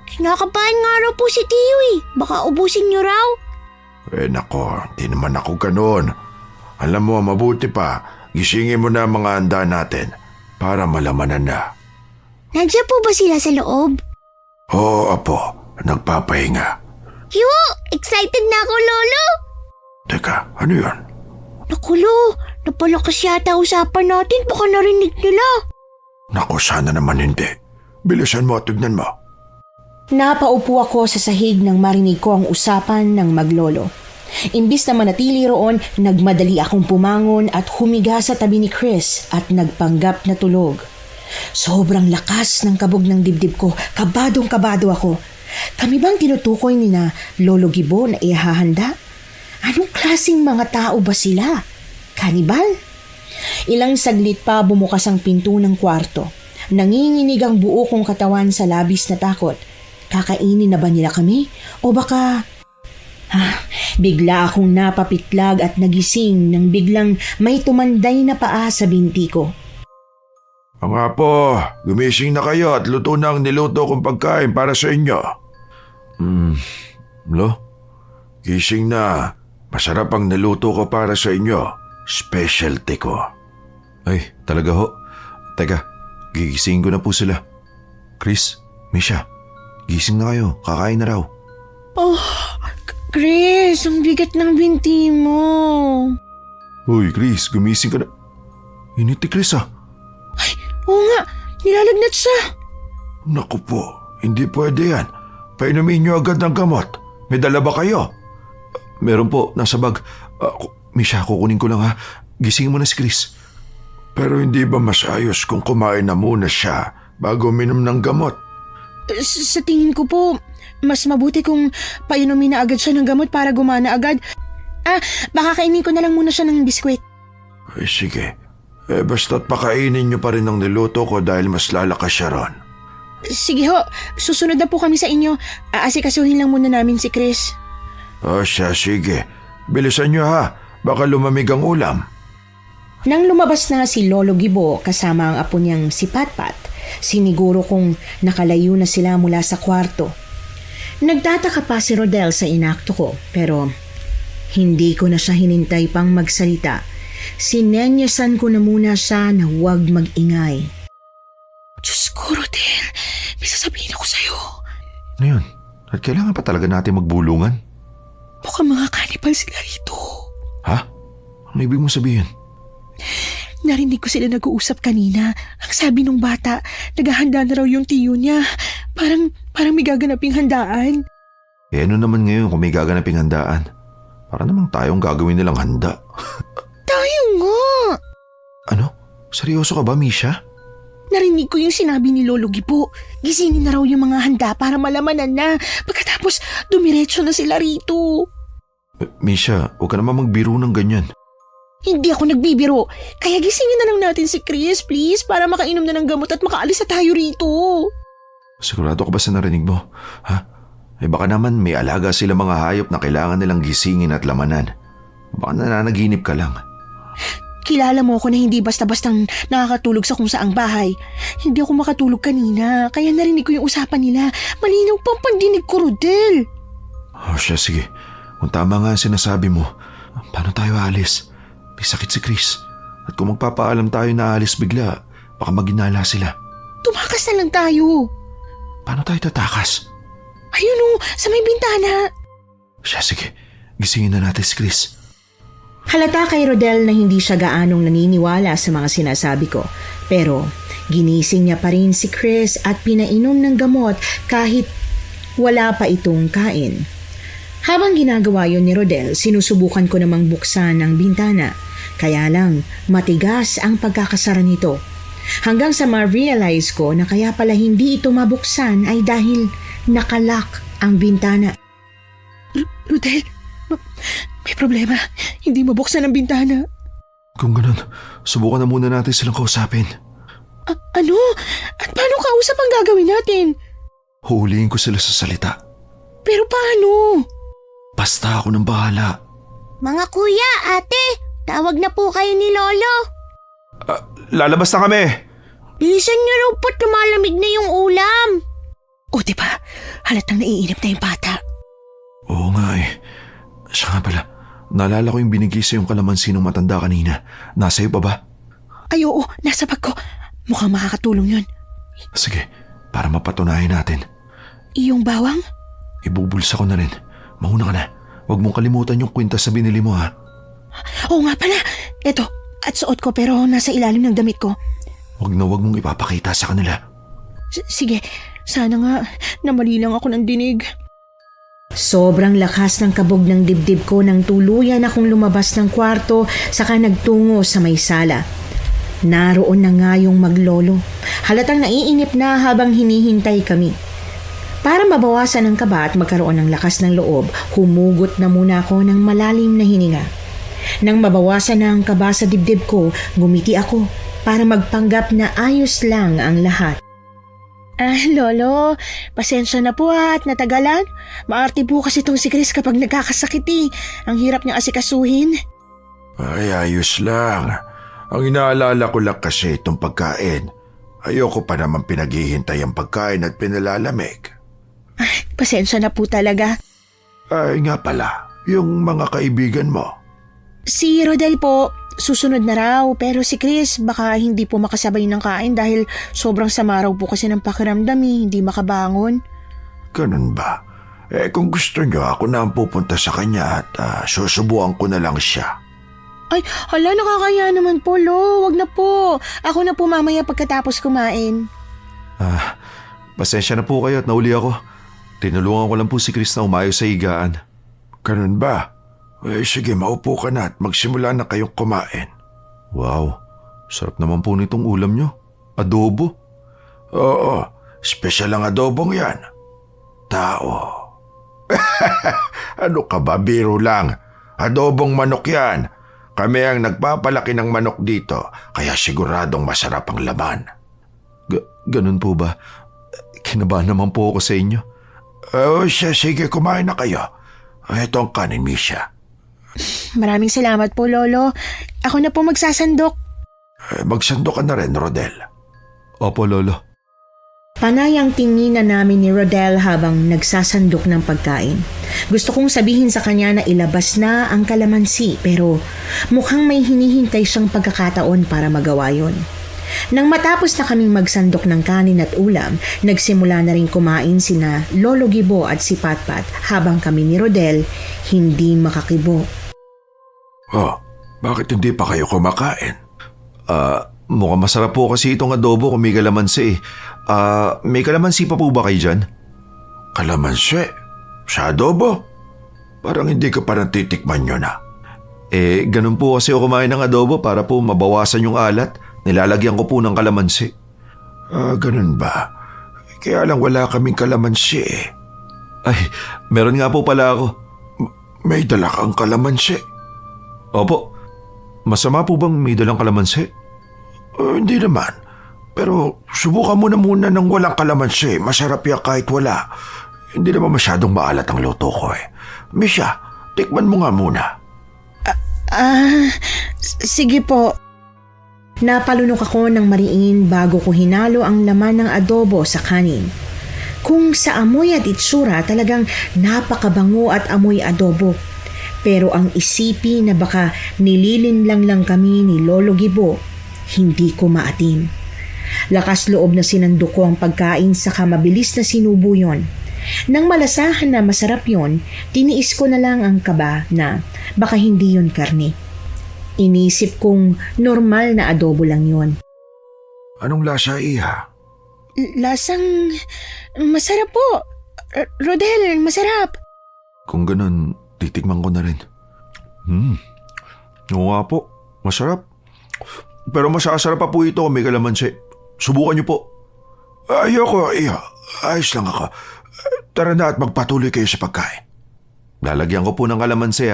Kinakabahan nga raw po si Tiyo eh. Baka ubusin niyo raw. Nako, di naman ako ganoon. Alam mo, mabuti pa, gisingin mo na ang mga handa natin para malamanan na. Nandiyan po ba sila sa loob? Oo, apo, nagpapahinga. Yo, excited na ako, Lolo. Teka, ano yun? Naku, Lo, napalakas yata usapan natin. Baka narinig nila. Naku, sana naman hindi. Bilisan mo at tignan mo. Napaupo ako sa sahig nang marinig ko ang usapan ng maglolo. Imbis na manatili roon, nagmadali akong pumangon at humiga sa tabi ni Chris at nagpanggap na tulog. Sobrang lakas ng kabog ng dibdib ko, kabadong-kabado ako. Kami bang tinutukoy ni na Lolo Gibo na ihahanda? Anong klaseng mga tao ba sila? Kanibal? Ilang saglit pa bumukas ang pinto ng kwarto. Nanginginig ang buo kong katawan sa labis na takot. Kakainin na ba nila kami? O baka... bigla akong napapitlag at nagising nang biglang may tumanday na paa sa binti ko. Mga apo, gumising na kayo at luto na ang niluto kong pagkain para sa inyo. Lo, gising na. Masarap ang niluto ko para sa inyo. Specialty ko. Ay, talaga ho. Teka, gigisingin ko na po sila. Chris, Misha, gising na kayo. Kakain na raw. Oh, Chris, ang bigat ng binti mo. Hoy, Chris, gumising ka na. Init ni Chris ah. Oo nga, nilalagnat siya. Naku po, hindi pwede yan. Painumin niyo agad ng gamot. May dala ba kayo? Meron po, nasa bag. Misha, kukunin ko lang ha. Gisingin mo na si Chris. Pero hindi ba mas ayos kung kumain na muna siya bago minom ng gamot? Sa tingin ko po, mas mabuti kung painumin na agad siya ng gamot para gumana agad. Baka kainin ko na lang muna siya ng biskwit. Ay sige, basta't pakainin niyo pa rin ang niluto ko dahil mas lalakas siya ron. Sige ho, susunod na po kami sa inyo. Aasikasuhin lang muna namin si Chris. O siya, sige. Bilisan niyo ha, baka lumamig ang ulam. Nang lumabas na si Lolo Gibo kasama ang apo niyang si Patpat, siniguro kong nakalayo na sila mula sa kwarto. Nagtataka pa si Rodel sa inakto ko, pero hindi ko na siya hinintay pang magsalita. Sinenyasan ko na muna siya na huwag mag-ingay. Diyos ko, Rodel, may sasabihin ako sa'yo. Ano yun? At kailangan pa talaga natin magbulungan? Mukhang mga kanibal sila rito. Ha? Ano ibig mo sabihin? Narinig ko sila nag-uusap kanina. Ang sabi nung bata, naghahanda na raw yung tiyo niya. Parang may gaganaping handaan. Ano naman ngayon kung may gaganaping handaan? Para namang tayong gagawin nilang handa. Tayo nga! Ano? Seryoso ka ba, Misha? Narinig ko yung sinabi ni Lolo Gibo. Gisingin na raw yung mga handa para malamanan na. Pagkatapos, dumiretso na sila rito. Misha, huwag ka naman magbiro ng ganyan. Hindi ako nagbibiro. Kaya gisingin na lang natin si Chris, please, para makainom na ng gamot at makaalis na tayo rito. Sigurado ka ba sa narinig mo? Ha? Baka naman may alaga sila mga hayop na kailangan nilang gisingin at lamanan. Baka nananaginip ka lang. Kilala mo ako na hindi basta-bastang nakakatulog sa kung saang bahay. Hindi ako makatulog kanina, kaya narinig ko yung usapan nila. Malinaw pang pandinig ko, Rodel. Oh, siya, sige. Kung tama nga ang sinasabi mo, paano tayo aalis? May sakit si Chris. At kung magpapaalam tayo na aalis bigla, baka maginala sila. Tumakas na lang tayo. Paano tayo tatakas? Ayun o, sa may bintana. Siya, sige. Gisingin na natin si Chris. Halata kay Rodel na hindi siya gaanong naniniwala sa mga sinasabi ko. Pero ginising niya pa rin si Chris at pinainom ng gamot kahit wala pa itong kain. Habang ginagawa yon ni Rodel, sinusubukan ko namang buksan ang bintana. Kaya lang, matigas ang pagkakasara nito. Hanggang sa ma-realize ko na kaya pala hindi ito mabuksan ay dahil nakalock ang bintana. Rodel, may problema. Hindi mabuksan ang bintana. Kung ganun, subukan na muna natin silang kausapin. Ano? At paano kausap ang gagawin natin? Huhulihin ko sila sa salita. Pero paano? Basta ako nang bahala. Mga kuya, ate, tawag na po kayo ni Lolo. Lalabas na kami! Bilisan niyo raw po't lumalamig na yung ulam. O diba, halatang naiinip na yung bata. Oo nga eh. Siya nga pala, naalala ko yung binigay sa yung kalamansi ng matanda kanina. Nasa iyo pa ba? Ay oo, nasa bag ko. Mukhang makakatulong yun. Sige, para mapatunayan natin. Iyong bawang? Ibubulsa ko na rin. Mauna ka na. Huwag mong kalimutan yung kwintas na binili mo ha. Oo nga pala. Eto, at suot ko pero nasa ilalim ng damit ko. Huwag mong ipapakita sa kanila. Sige, sana nga namali lang ako ng dinig. Sobrang lakas ng kabog ng dibdib ko nang tuluyan akong lumabas ng kwarto saka nagtungo sa may sala. Naroon na nga yung maglolo. Halatang naiinip na habang hinihintay kami. Para mabawasan ang kaba at magkaroon ng lakas ng loob, humugot na muna ako ng malalim na hininga. Nang mabawasan na ang kaba sa dibdib ko, gumiti ako para magpanggap na ayos lang ang lahat. Lolo, pasensya na po at natagalan. Maarte po kasi itong si Chris kapag nagkakasakit eh. Ang hirap niya asikasuhin. Ay, ayos lang. Ang inaalala ko lang kasi itong pagkain. Ayoko pa naman pinaghihintay ang pagkain at pinalalamig. Pasensya na po talaga. Ay nga pala, yung mga kaibigan mo. Si Rodel po, susunod na raw. Pero si Chris, baka hindi po makasabay ng kain dahil sobrang sama raw po kasi ng pakiramdam hindi makabangon. Ganun ba? Kung gusto nyo, ako na ang pupunta sa kanya at susubuan ko na lang siya. Ay, hala, nakakaya naman po, Lo. Wag na po. Ako na po mamaya pagkatapos kumain. Pasensya na po kayo at nauli ako. Tinulungan ko lang po si Chris na umayos sa higaan. Ganun ba? Sige, maupo ka na at magsimula na kayong kumain. Wow, sarap naman po nitong ulam nyo. Adobo. Oo, special ang adobong yan. Tao. Ano ka ba, biro lang. Adobong manok yan. Kami ang nagpapalaki ng manok dito, kaya siguradong masarap ang laman. Ganun po ba? Kinabahan naman po ako sa inyo. Sige, kumain na kayo. Ito ang kanin, Misha. Maraming salamat po, Lolo. Ako na po magsasandok. Magsandok ka na rin, Rodel. Opo, Lolo. Panay ang tinginan namin ni Rodel habang nagsasandok ng pagkain. Gusto kong sabihin sa kanya na ilabas na ang kalamansi pero mukhang may hinihintay siyang pagkakataon para magawa yon. Nang matapos na kaming magsandok ng kanin at ulam, nagsimula na rin kumain sina Lolo Gibo at si Patpat habang kami ni Rodel hindi makakibo. Bakit hindi pa kayo kumakain? Mukhang masarap po kasi itong adobo kung may kalamansi. May kalamansi pa po ba kayo dyan? Kalamansi? Sa adobo? Parang hindi ka pa natitikman yun Ganun po kasi ako kumain ng adobo para po mabawasan yung alat. Nilalagyan ko po ng kalamansi. Ganun ba? Kaya lang wala kaming kalamansi Ay, meron nga po pala ako. May dala kang kalamansi? Opo. Masama po bang may dalang kalamansi? Hindi naman. Pero subukan mo na muna ng walang kalamansi. Masarap yan kahit wala. Hindi naman masyadong maalat ang luto ko Misha, tikman mo nga muna. Sige po. Napalunok ako ng mariin bago ko hinalo ang laman ng adobo sa kanin. Kung sa amoy at itsura talagang napakabango at amoy adobo. Pero ang isipin na baka nililinlang lang kami ni Lolo Gibo, hindi ko maatim. Lakas loob na sinandok ko ang pagkain saka mabilis na sinubo yon. Nang malasahan na masarap yon, tiniis ko na lang ang kaba na baka hindi yon karne. Inisip kong normal na adobo lang yon. Anong lasa, Iha? Lasang masarap po. Rodel, masarap. Kung ganun, titikman ko na rin. Oo nga po, masarap. Pero masasarap pa po ito kung may kalamansi. Subukan niyo po. Ayoko, Iha. Ayos lang ako. Tara na at magpatuloy kayo sa pagkain. Lalagyan ko po ng kalamansi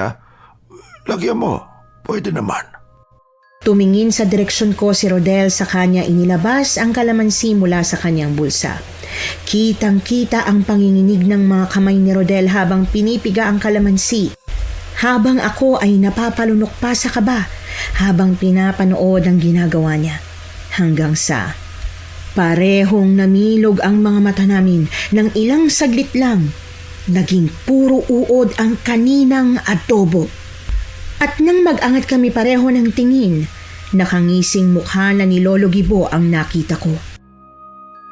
Lagyan mo. Pwede naman. Tumingin sa direksyon ko si Rodel sa kanya inilabas ang kalamansi mula sa kanyang bulsa. Kitang-kita ang panginginig ng mga kamay ni Rodel habang pinipiga ang kalamansi. Habang ako ay napapalunok pa sa kaba habang pinapanood ang ginagawa niya. Hanggang sa parehong namilog ang mga mata namin ng ilang saglit lang. Naging puro uod ang kaninang adobo. At nang mag-angat kami pareho ng tingin, nakangising mukha na ni Lolo Gibo ang nakita ko.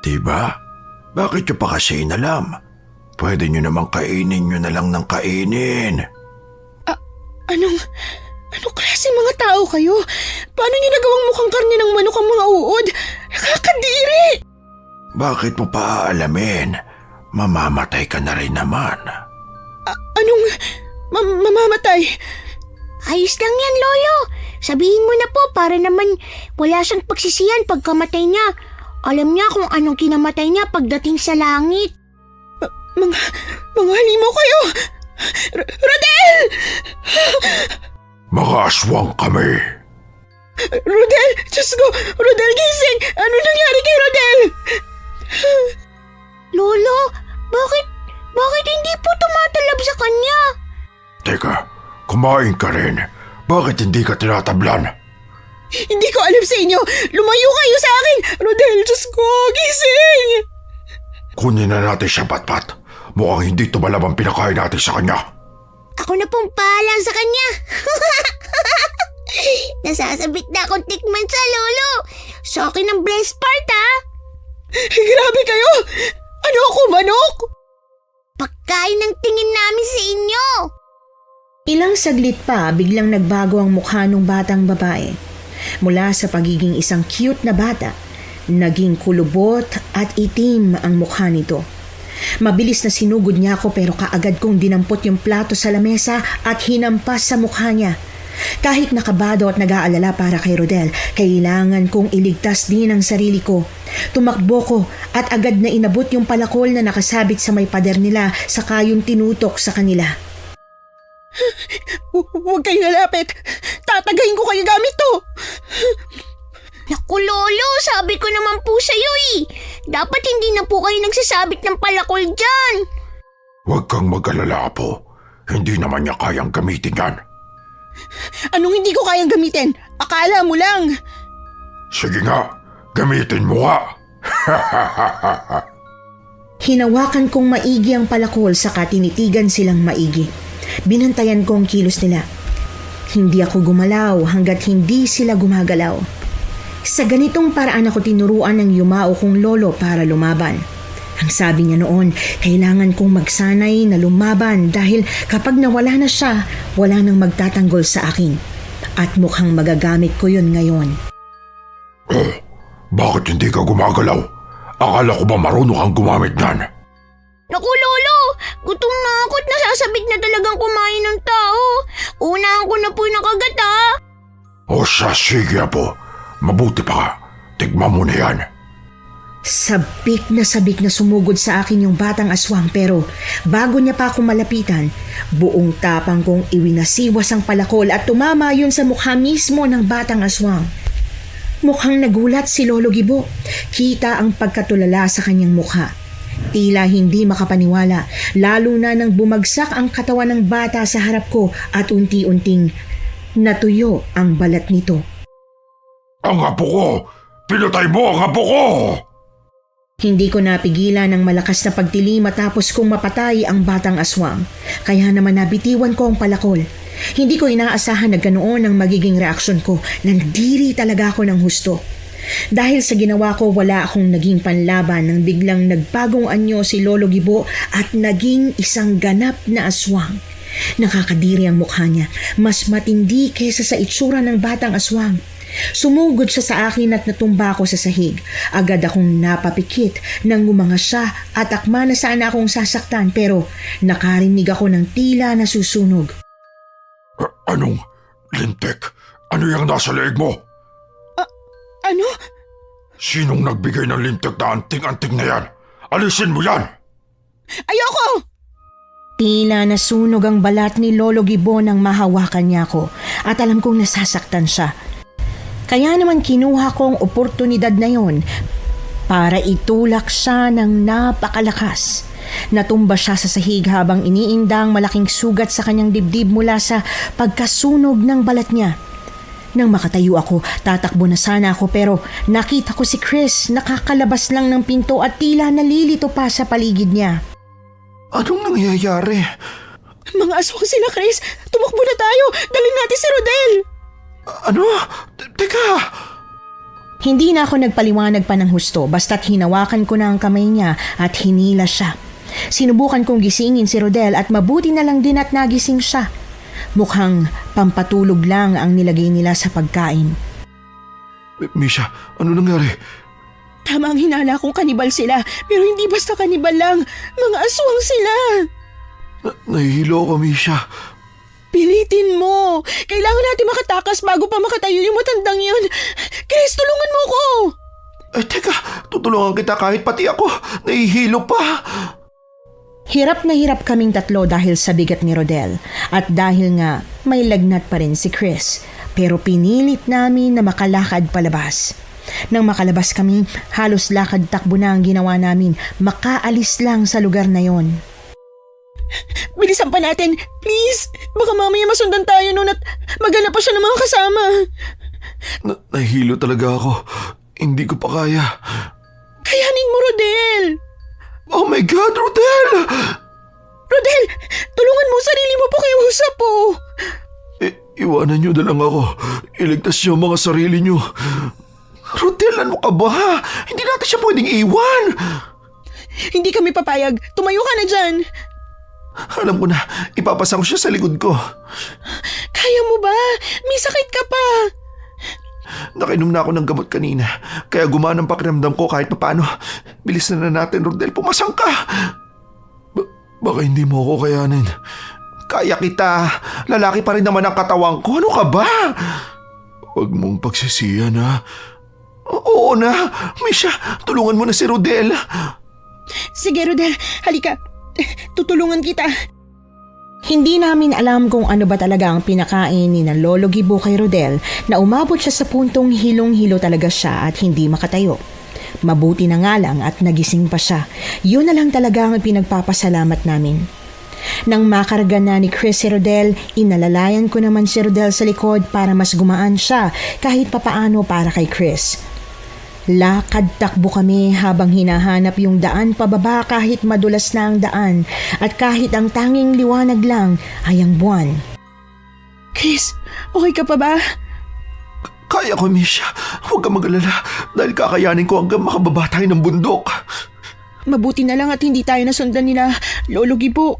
Diba? Bakit nyo pa kasi inalam? Pwede nyo namang kainin nyo na lang ng kainin. Anong klase mga tao kayo? Paano nyo nagawang mukhang karne ng manok ang mga uod? Nakakadiri! Bakit mo pa aalamin? Mamamatay ka na rin naman. Anong mamamatay? Ayos lang yan, Lolo. Sabihin mo na po para naman wala siyang pagsisiyan pagkamatay niya. Alam niya kung anong kinamatay niya pagdating sa langit. Mga halimaw kayo! Rodel! Mga aswang kami. Rodel! Diyos ko! Rodel, gising! Ano nangyari kay Rodel? Lolo, bakit hindi po tumatalab sa kanya? Teka, kumain ka rin. Bakit hindi ka tinatablan? Hindi ko alam sa inyo. Lumayo kayo sa akin. Rodel, Diyos ko, gising. Kunin na natin siya, Patpat. Mukhang hindi tumalab ang pinakain natin sa kanya. Ako na pong pahala sa kanya. Nasasabik na akong tikman sa lolo. Sa akin ang breast part, ha? Grabe kayo. Ano ako, manok? Pagkain ng tingin namin sa inyo. Ilang saglit pa, biglang nagbago ang mukha ng batang babae. Mula sa pagiging isang cute na bata, naging kulubot at itim ang mukha nito. Mabilis na sinugod niya ako pero kaagad kong dinampot yung plato sa lamesa at hinampas sa mukha niya. Kahit nakabado at nag-aalala para kay Rodel, kailangan kong iligtas din ang sarili ko. Tumakbo ko at agad na inabot yung palakol na nakasabit sa may pader nila saka yung tinutok sa kanila. Huwag kayo nalapit. Tatagayin ko kayo gamit to. Naku, lolo, sabi ko naman po sa'yo eh. Dapat hindi na po kayo nagsasabit ng palakol dyan. Huwag kang mag-alala, Apo. Hindi naman niya kayang gamitin yan. Anong hindi ko kayang gamitin? Akala mo lang. Sige nga, gamitin mo nga. Hinawakan kong maigi ang palakol saka tinitigan silang maigi. Binantayan ko ang kilos nila. Hindi ako gumalaw hanggat hindi sila gumagalaw. Sa ganitong paraan ako tinuruan ng yumao kong lolo para lumaban. Ang sabi niya noon, kailangan kong magsanay na lumaban dahil kapag nawala na siya, wala nang magtatanggol sa akin. At mukhang magagamit ko yun ngayon. Bakit hindi ka gumagalaw? Akala ko ba marunong kang gumamit niyan? Naku, lolo, gutom na ako at nasasabik na talagang kumain ng tao. Unahan ko na po yung nakagat, ha? O siya, sige, Apo. Mabuti pa ka. Tignan mo na yan. Sabik na sumugod sa akin yung batang aswang pero bago niya pa ako malapitan, buong tapang kong iwinasiwas ang palakol at tumama yun sa mukha mismo ng batang aswang. Mukhang nagulat si Lolo Gibo. Kita ang pagkatulala sa kanyang mukha. Tila hindi makapaniwala, lalo na nang bumagsak ang katawan ng bata sa harap ko at unti-unting natuyo ang balat nito. Ang apo ko! Pinatay mo ang apo ko! Hindi ko napigilan ng malakas na pagtili matapos kong mapatay ang batang aswang. Kaya naman nabitiwan ko ang palakol. Hindi ko inaasahan na ganoon ang magiging reaksyon ko. Nandiri talaga ako ng husto. Dahil sa ginawa ko, wala akong naging panlaban nang biglang nagbagong anyo si Lolo Gibo at naging isang ganap na aswang. Nakakadiri ang mukha niya. Mas matindi kesa sa itsura ng batang aswang. Sumugod siya sa akin at natumba ako sa sahig. Agad akong napapikit nang ngumanga siya at akma na sana akong sasaktan pero nakarinig ako ng tila na susunog. Anong lintik? Ano yung nasa leeg mo? Ano? Sinong nagbigay ng lintik na anting-anting na yan? Alisin mo yan! Ayoko! Tila nasunog ang balat ni Lolo Gibo nang mahawakan niya ako at alam kong nasasaktan siya. Kaya naman kinuha ko ang oportunidad na yon para itulak siya ng napakalakas. Natumba siya sa sahig habang iniindang malaking sugat sa kanyang dibdib mula sa pagkasunog ng balat niya. Nang makatayo ako, tatakbo na sana ako pero nakita ko si Chris nakakalabas lang ng pinto at tila nalilito pa sa paligid niya. Anong nangyayari? Mga aswang sila, Chris. Tumakbo na tayo. Dalhin natin si Rodel. Ano? Teka! Hindi na ako nagpaliwanag pa ng husto basta't hinawakan ko na ang kamay niya at hinila siya. Sinubukan kong gisingin si Rodel at mabuti na lang din at nagising siya. Mukhang pampatulog lang ang nilagay nila sa pagkain. Misha, ano nangyari? Tama ang hinala kong kanibal sila. Pero hindi basta kanibal lang. Mga aswang sila. Nahihilo ako, Misha. Pilitin mo. Kailangan natin makatakas bago pa makatayo yung matandang yun. Chris, tulungan mo ko. Teka, tutulungan kita kahit pati ako. Nahihilo pa. Hirap na hirap kaming tatlo dahil sa bigat ni Rodel at dahil nga may lagnat pa rin si Chris. Pero pinilit namin na makalakad palabas. Nang makalabas kami, halos lakad-takbo na ang ginawa namin. Makaalis lang sa lugar na yon. Bilisan pa natin. Please. Baka mamaya masundan tayo nun at maghanap pa siya ng mga kasama. Nahihilo talaga ako. Hindi ko pa kaya. Kayanin mo, Rodel! Oh my God, Rodel! Rodel, tulungan mo sarili mo, pakiusap po. Iwanan niyo na lang ako. Iligtas niyo ang mga sarili niyo. Rodel, ano ka ba? Hindi natin siya pwedeng iwan. Hindi kami papayag. Tumayo ka na dyan. Alam ko na, ipapasa ko siya sa likod ko. Kaya mo ba? May sakit ka pa. Nakainom na ako ng gamot kanina, kaya gumana ang pakiramdam ko kahit papaano. Bilis na natin, Rodel. Pumasang ka. Baka hindi mo ako kayanin. Kaya kita. Lalaki pa rin naman ang katawan ko. Ano ka ba? Huwag mong pagsisiyan, ha? Oo na. Misha, tulungan mo na si Rodel. Sige, Rodel. Halika. Tutulungan kita. Hindi namin alam kung ano ba talaga ang pinakain ni na Lolo Gibo kay Rodel na umabot siya sa puntong hilong-hilo talaga siya at hindi makatayo. Mabuti na nga lang at nagising pa siya. Yun na lang talaga ang pinagpapasalamat namin. Nang makarga na ni Chris si Rodel, inalalayan ko naman si Rodel sa likod para mas gumaan siya kahit papaano para kay Chris. Lakad-takbo kami habang hinahanap yung daan pababa kahit madulas na ang daan at kahit ang tanging liwanag lang ay ang buwan. Chris, okay ka pa ba? Kaya ko, Misha. Huwag ka mag-alala dahil kakayanin ko hanggang makababa tayo ng bundok. Mabuti na lang at hindi tayo nasundan nila, Lolo Gibo.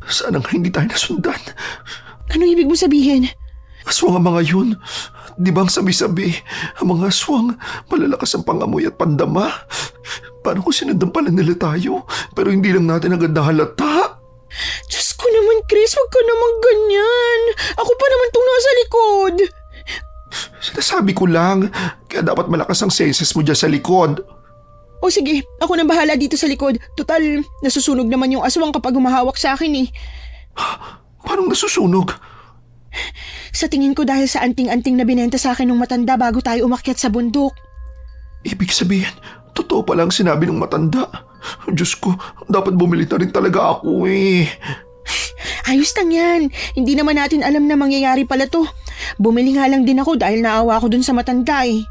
Sana nga hindi tayo nasundan. Anong ibig mo sabihin? Aswang ang mga yun. Di ba ang sabi-sabi, ang mga aswang, malalakas ang pangamoy at pandama. Paano kung sinundan pala nila tayo, pero hindi lang natin agad nahalata? Diyos ko naman, Chris, huwag ka naman ganyan. Ako pa naman itong nasa likod. Sinasabi ko lang, kaya dapat malakas ang senses mo dyan sa likod. O sige, ako nang bahala dito sa likod. Total, nasusunog naman yung aswang kapag humahawak sa akin eh. Parang nasusunog. Sa tingin ko dahil sa anting-anting na binenta sa akin ng matanda bago tayo umakyat sa bundok. Ibig sabihin, totoo pala ang sinabi ng matanda. Diyos ko, dapat bumili na rin talaga ako eh. Ayos lang yan. Hindi naman natin alam na mangyayari pala to. Bumili nga lang din ako dahil naawa ako dun sa matanda eh.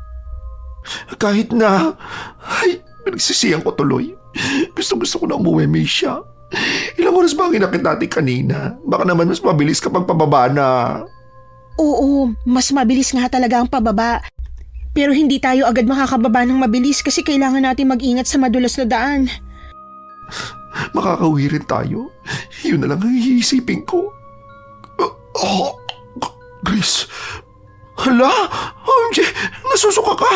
Kahit na, ay, pinagsisiyan ko tuloy. Gusto ko na umuwi, Misha. Ilang oras ba ang inakit natin kanina? Baka naman mas mabilis kapag pababa na. Oo, mas mabilis nga talaga ang pababa. Pero hindi tayo agad makakababa ng mabilis kasi kailangan natin mag-ingat sa madulas na daan. Makakauwi rin tayo. Yun na lang ang iisipin ko. Chris. Hala, OMG, nasusuka ka.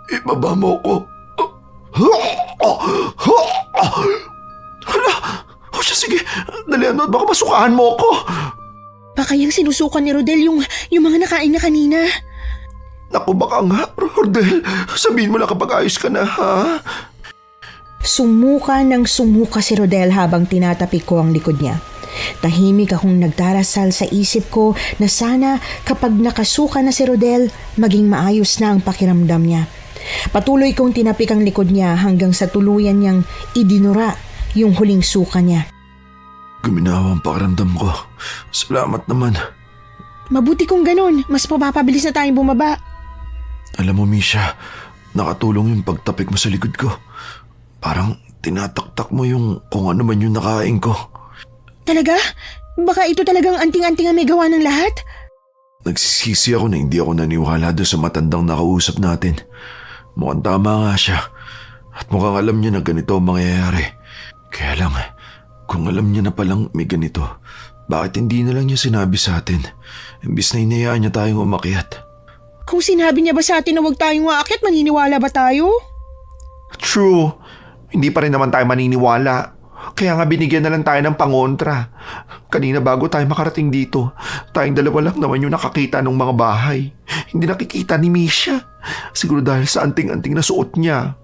Ibaba mo ko. Hala, o siya, sige, dalihan mo at baka masukaan mo ako. Baka yung sinusukan ni Rodel yung mga nakain na kanina. Naku, baka nga, Rodel. Sabihin mo lang kapag ayos ka na, ha? Sumuka ng sumuka si Rodel habang tinatapik ko ang likod niya. Tahimik akong nagdarasal sa isip ko na sana kapag nakasuka na si Rodel, maging maayos na ang pakiramdam niya. Patuloy kong tinapik ang likod niya hanggang sa tuluyan niyang idinura yung huling suka niya. Guminawa ang pakiramdam ko. Salamat naman. Mabuti kung ganun, mas mapapabilis na tayong bumaba. Alam mo, Misha, nakatulong yung pagtapik mo sa likod ko. Parang tinataktak mo yung kung ano man yung nakain ko. Talaga? Baka ito talagang anting-anting ang may gawa ng lahat? Nagsisisi ako na hindi ako naniwala doon sa matandang nakausap natin. Mukhang tama nga siya. At mukhang alam niya na ganito ang mangyayari. Kaya lang, kung alam niya na palang may ganito, bakit hindi na lang niya sinabi sa atin? Imbis na hinayaan niya tayong umakyat. Kung sinabi niya ba sa atin na huwag tayong umakyat, maniniwala ba tayo? True. Hindi pa rin naman tayo maniniwala. Kaya nga binigyan na lang tayo ng pangontra. Kanina bago tayo makarating dito, tayong dalawa lang naman yung nakakita ng mga bahay. Hindi nakikita ni Misha. Siguro dahil sa anting-anting na suot niya.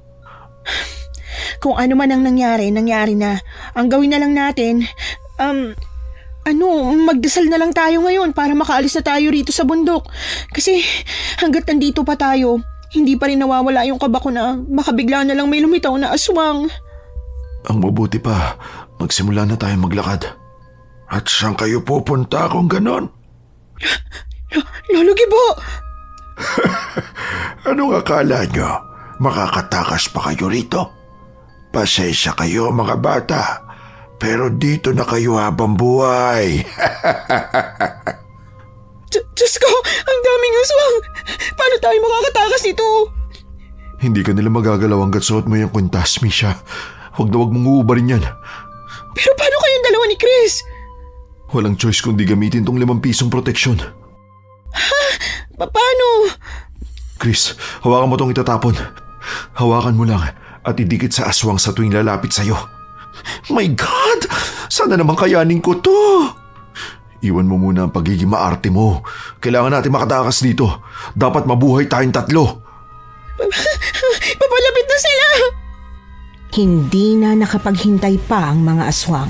Kung ano man ang nangyari na. Ang gawin na lang natin, magdasal na lang tayo ngayon para makaalis na tayo rito sa bundok. Kasi hanggat nandito pa tayo, hindi pa rin nawawala yung kaba ko na makabigla na lang may lumitaw na aswang. Ang mabuti pa, magsimula na tayo maglakad. At saan kayo pupunta kung ganon? Lolo Gibo! Anong akala nyo? Makakatakas pa kayo rito? Pasensya kayo mga bata, pero dito na kayo habang buhay. Diyos ko, ang daming aswang! Paano tayo makakatakas nito? Hindi ka nila magagalaw hanggat suot mo yung kwintas, Misha. Huwag na huwag mong uubarin yan. Pero paano kayong dalawa ni Chris? Walang choice kundi gamitin tong 5 pisong proteksyon. Paano? Chris, hawakan mo tong itatapon. Hawakan mo lang at idikit sa aswang sa tuwing lalapit sa'yo. My God! Sana naman kayanin ko to! Iwan mo muna ang pagiging maarte mo. Kailangan natin makatakas dito. Dapat mabuhay tayong 3. Papalapit na sila! Hindi na nakapaghintay pa ang mga aswang.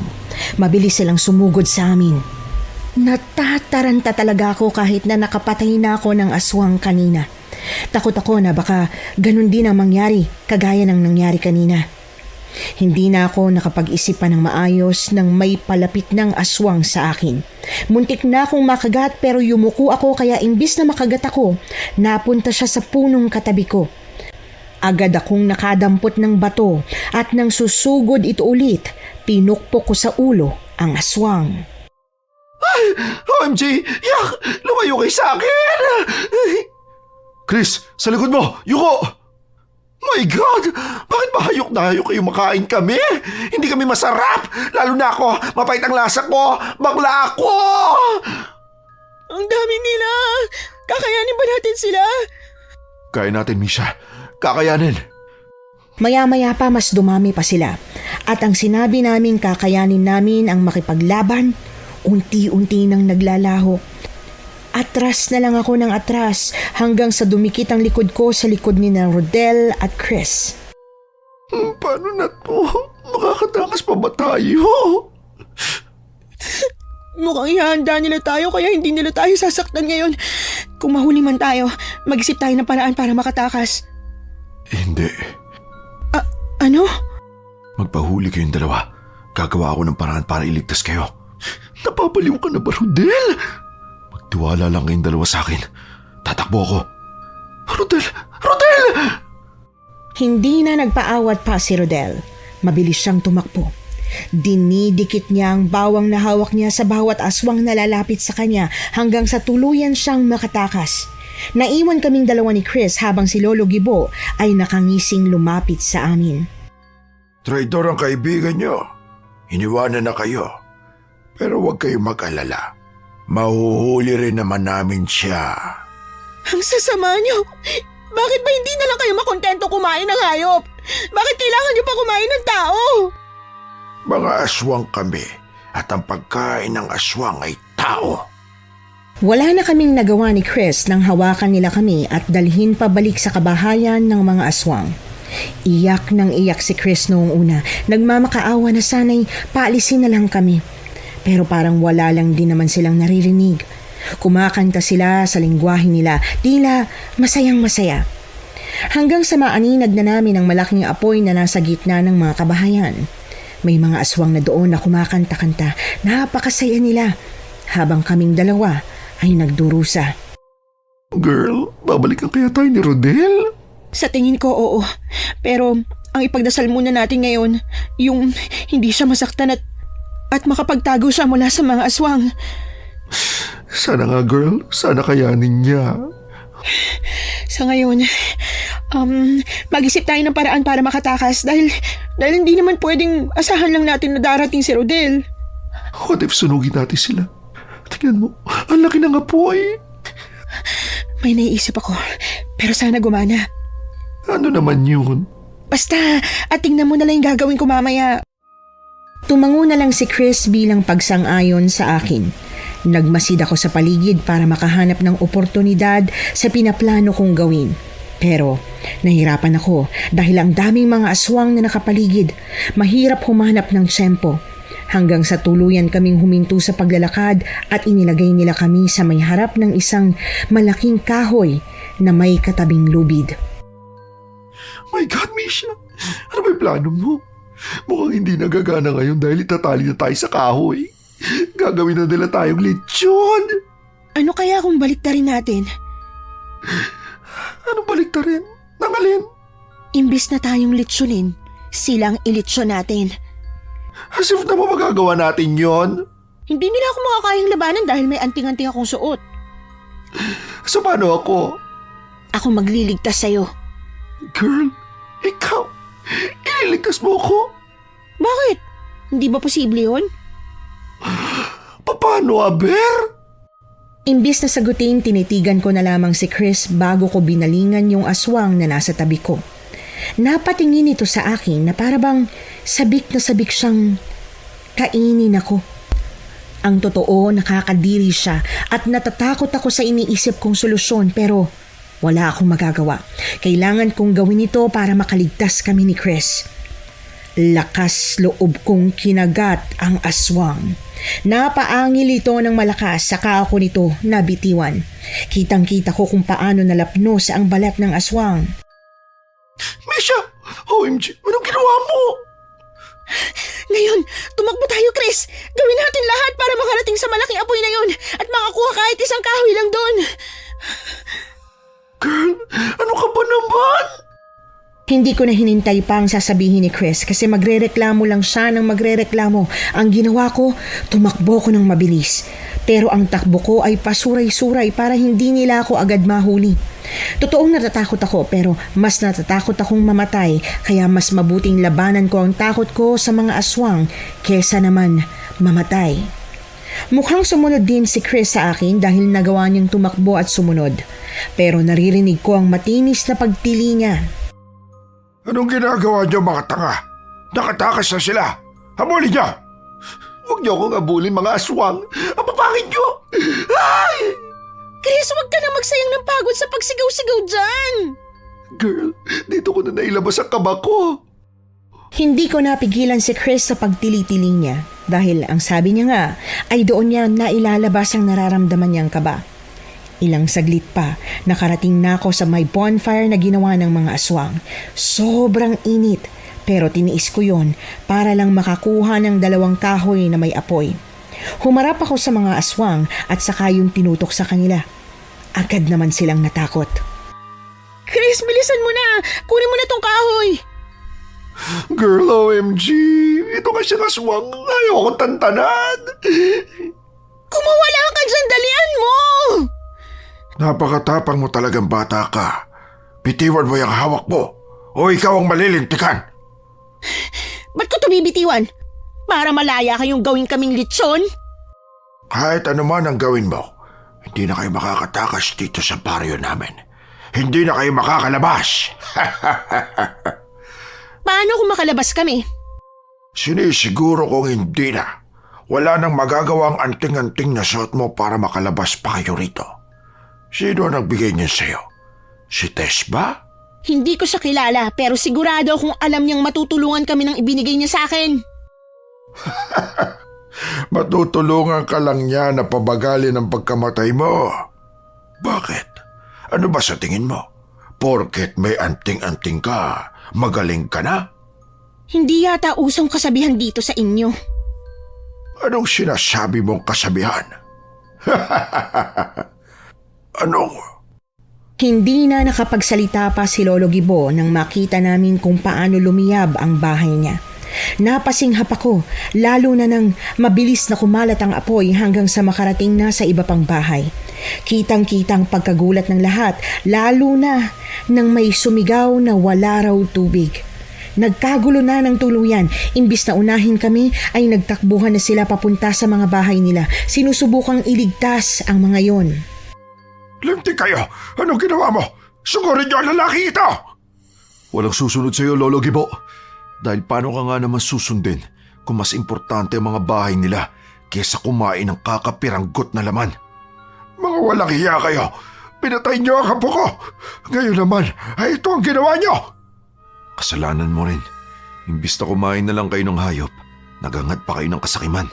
Mabilis silang sumugod sa amin. Natataranta talaga ako kahit na nakapatay na ako ng aswang kanina. Takot ako na baka ganun din ang mangyari, kagaya ng nangyari kanina. Hindi na ako nakapag-isip pa ng maayos nang may palapit ng aswang sa akin. Muntik na akong makagat pero yumuko ako kaya imbis na makagat ako, napunta siya sa punong katabi ko. Agad akong nakadampot ng bato at nang susugod ito ulit, pinukpok ko sa ulo ang aswang. OMG! Yak! Lumayo kayo sa akin! Chris, sa likod mo! Yuko! My God! Bakit ba hayok na hayok kayo makain kami? Hindi kami masarap! Lalo na ako! Mapait ang lasa ko! Bakla ako! Ang dami nila! Kakayanin ba natin sila? Kaya natin, Misha. Kakayanin. Maya-maya pa mas dumami pa sila. At ang sinabi namin kakayanin namin ang makipaglaban, unti-unti nang naglalaho. Atras na lang ako ng atras hanggang sa dumikit ang likod ko sa likod ni na Rodel at Chris. Paano na to? Makakatakas pa ba tayo? Mukhang ihanda nila tayo kaya hindi nila tayo sasaktan ngayon. Kung mahuli man tayo, mag-isip tayo ng paraan para makatakas. Hindi. Ano? Magpahuli kayong dalawa. Gagawa ako ng paraan para iligtas kayo. Napapaliw ka na ba, Rodel? Magtiwala lang kayong dalawa sa akin. Tatakbo ako. Rodel! Rodel! Hindi na nagpaawat pa si Rodel. Mabilis siyang tumakbo. Dinidikit niya ang bawang na hawak niya sa bawat aswang na lalapit sa kanya hanggang sa tuluyan siyang makatakas. Naiwan kaming dalawa ni Chris habang si Lolo Gibo ay nakangising lumapit sa amin. Traitor ang kaibigan nyo. Iniwanan na kayo. Pero huwag kayong mag-alala. Mahuhuli rin naman namin siya. Ang sasama niyo! Bakit ba hindi na lang kayo makontento kumain ng hayop? Bakit kailangan niyo pa kumain ng tao? Mga aswang kami at ang pagkain ng aswang ay tao. Wala na kaming nagawa ni Chris nang hawakan nila kami at dalhin pabalik sa kabahayan ng mga aswang. Iyak nang iyak si Chris noong una. Nagmamakaawa na sana'y paalisin na lang kami. Pero parang wala lang din naman silang naririnig. Kumakanta sila sa lengguwahe nila, tila masayang masaya. Hanggang sa maaninag na namin ang malaking apoy na nasa gitna ng mga kabahayan. May mga aswang na doon na kumakanta-kanta. Napakasaya nila. Habang kaming dalawa ay nagdurusa. Girl, babalikan kaya tayo ni Rodel? Sa tingin ko, oo. Pero ang ipagdasal muna natin ngayon, yung hindi siya masaktan at makapagtago siya mula sa mga aswang. Sana nga, girl. Sana kayanin niya. Sa ngayon, mag-isip tayo ng paraan para makatakas dahil hindi naman pwedeng asahan lang natin na darating si Rodel. What if sunugin natin sila? Tingnan mo, ang laki ng apoy. May naiisip ako, pero sana gumana. Ano naman yun? Basta, at tingnan mo na lang yung gagawin ko mamaya. Tumango na lang si Chris bilang pagsang-ayon sa akin. Nagmasid ako sa paligid para makahanap ng oportunidad sa pinaplano kong gawin. Pero nahirapan ako dahil ang daming mga aswang na nakapaligid. Mahirap humanap ng tiyempo. Hanggang sa tuluyan kaming huminto sa paglalakad at inilagay nila kami sa may harap ng isang malaking kahoy na may katabing lubid. My God, Misha! Ano ba yung plano mo? Mukhang hindi nagagana ngayon dahil itatali na tayo sa kahoy. Gagawin na nila tayong lechon. Ano kaya kung baliktarin natin? Anong baliktarin? Nangalin? Imbis na tayong litsunin, silang ilitsyon natin. As if na magagawa natin yon. Hindi nila ako makakayang labanan dahil may anting-anting akong suot. So paano ako? Ako magliligtas sa'yo. Girl, ikaw, ililigtas mo ako? Bakit? Hindi ba posible yun? Paano, Aber? Imbis na sagutin, tinitigan ko na lamang si Chris bago ko binalingan yung aswang na nasa tabi ko. Napatingin ito sa akin na parabang sabik na sabik siyang kainin ako. Ang totoo, nakakadiri siya at natatakot ako sa iniisip kong solusyon pero wala akong magagawa. Kailangan kong gawin ito para makaligtas kami ni Chris. Lakas loob kong kinagat ang aswang. Napaangil ito ng malakas saka ako nito nabitiwan. Kitang-kita ko kung paano nalapnos ang balat ng aswang. Misha! OMG! Anong ginawa mo? Ngayon, tumakbo tayo, Chris. Gawin natin lahat para makarating sa malaking apoy na yun at makakuha kahit isang kahoy lang doon. Girl, ano ka ba naman? Hindi ko na hinintay pa ang sasabihin ni Chris kasi magrereklamo lang siya ng magrereklamo. Ang ginawa ko, tumakbo ko ng mabilis. Pero ang takbo ko ay pasuray-suray para hindi nila ako agad mahuli. Totoong natatakot ako pero mas natatakot akong mamatay kaya mas mabuting labanan ko ang takot ko sa mga aswang kesa naman mamatay. Mukhang sumunod din si Chris sa akin dahil nagawa niyang tumakbo at sumunod. Pero naririnig ko ang matinis na pagtili niya. Anong ginagawa niyo mga tanga? Nakatakas na sila. Hamulin niyo! Huwag niyo akong abulin mga aswang. Ang papangit niyo! Ay! Chris, huwag ka na magsayang ng pagod sa pagsigaw-sigaw dyan. Girl, dito ko na nailabas ang kaba ko. Hindi ko napigilan si Chris sa pagtili-tili niya dahil ang sabi niya nga ay doon niya nailalabas ang nararamdaman niyang kaba. Ilang saglit pa, nakarating na ako sa may bonfire na ginawa ng mga aswang. Sobrang init, pero tiniis ko yon para lang makakuha ng 2 kahoy na may apoy. Humarap ako sa mga aswang at saka yung tinutok sa kanila. Agad naman silang natakot. Chris, bilisan mo na. Kunin mo na tong kahoy. Girl, OMG! Ito kasi aswang. Ayokong tantanan. Kumawala ka dyan, dalian mo. Napakatapang mo talagang bata ka. Bitiwan mo yung hawak mo o ikaw ang malilintikan. Ba't ko ito bibitiwan? Para malaya kayong gawin kaming litson? Kahit ano man ang gawin mo, hindi na kayo makakatakas dito sa baryo namin. Hindi na kayo makakalabas. Paano kung makalabas kami? Sinisiguro kong hindi na. Wala nang magagawa ang anting-anting na suot mo para makalabas pa kayo rito. Sino ang nagbigay niya sa'yo? Si Tess ba? Hindi ko siya kilala pero sigurado akong alam niyang matutulungan kami ng ibinigay niya sa akin. Matutulungan ka lang niya na pabagalin ang pagkamatay mo. Bakit? Ano ba sa tingin mo? Porket may anting-anting ka, magaling ka na? Hindi yata usong kasabihan dito sa inyo. Anong sinasabi mong kasabihan? Anong? Hindi na nakapagsalita pa si Lolo Gibo nang makita namin kung paano lumiyab ang bahay niya. Napasinghap ako, lalo na nang mabilis na kumalat ang apoy hanggang sa makarating na sa iba pang bahay. Kitang-kitang pagkagulat ng lahat, lalo na nang may sumigaw na wala raw tubig. Nagkagulo na ng tuluyan. Imbis na unahin kami ay nagtakbuhan na sila papunta sa mga bahay nila. Sinusubukang iligtas ang mga yon. Lintik kayo! Anong ginawa mo? Sugurin niyo ang lalaki ito! Walang susunod sa'yo, Lolo Gibo. Dahil paano ka nga naman susundin kung mas importante ang mga bahay nila kesa kumain ng kakapiranggot na laman? Mga walang hiya kayo! Pinatay niyo ang apo ko! Ngayon naman ay ito ang ginawa niyo! Kasalanan mo rin. Imbis na kumain na lang kayo ng hayop, nagangad pa kayo ng kasakiman.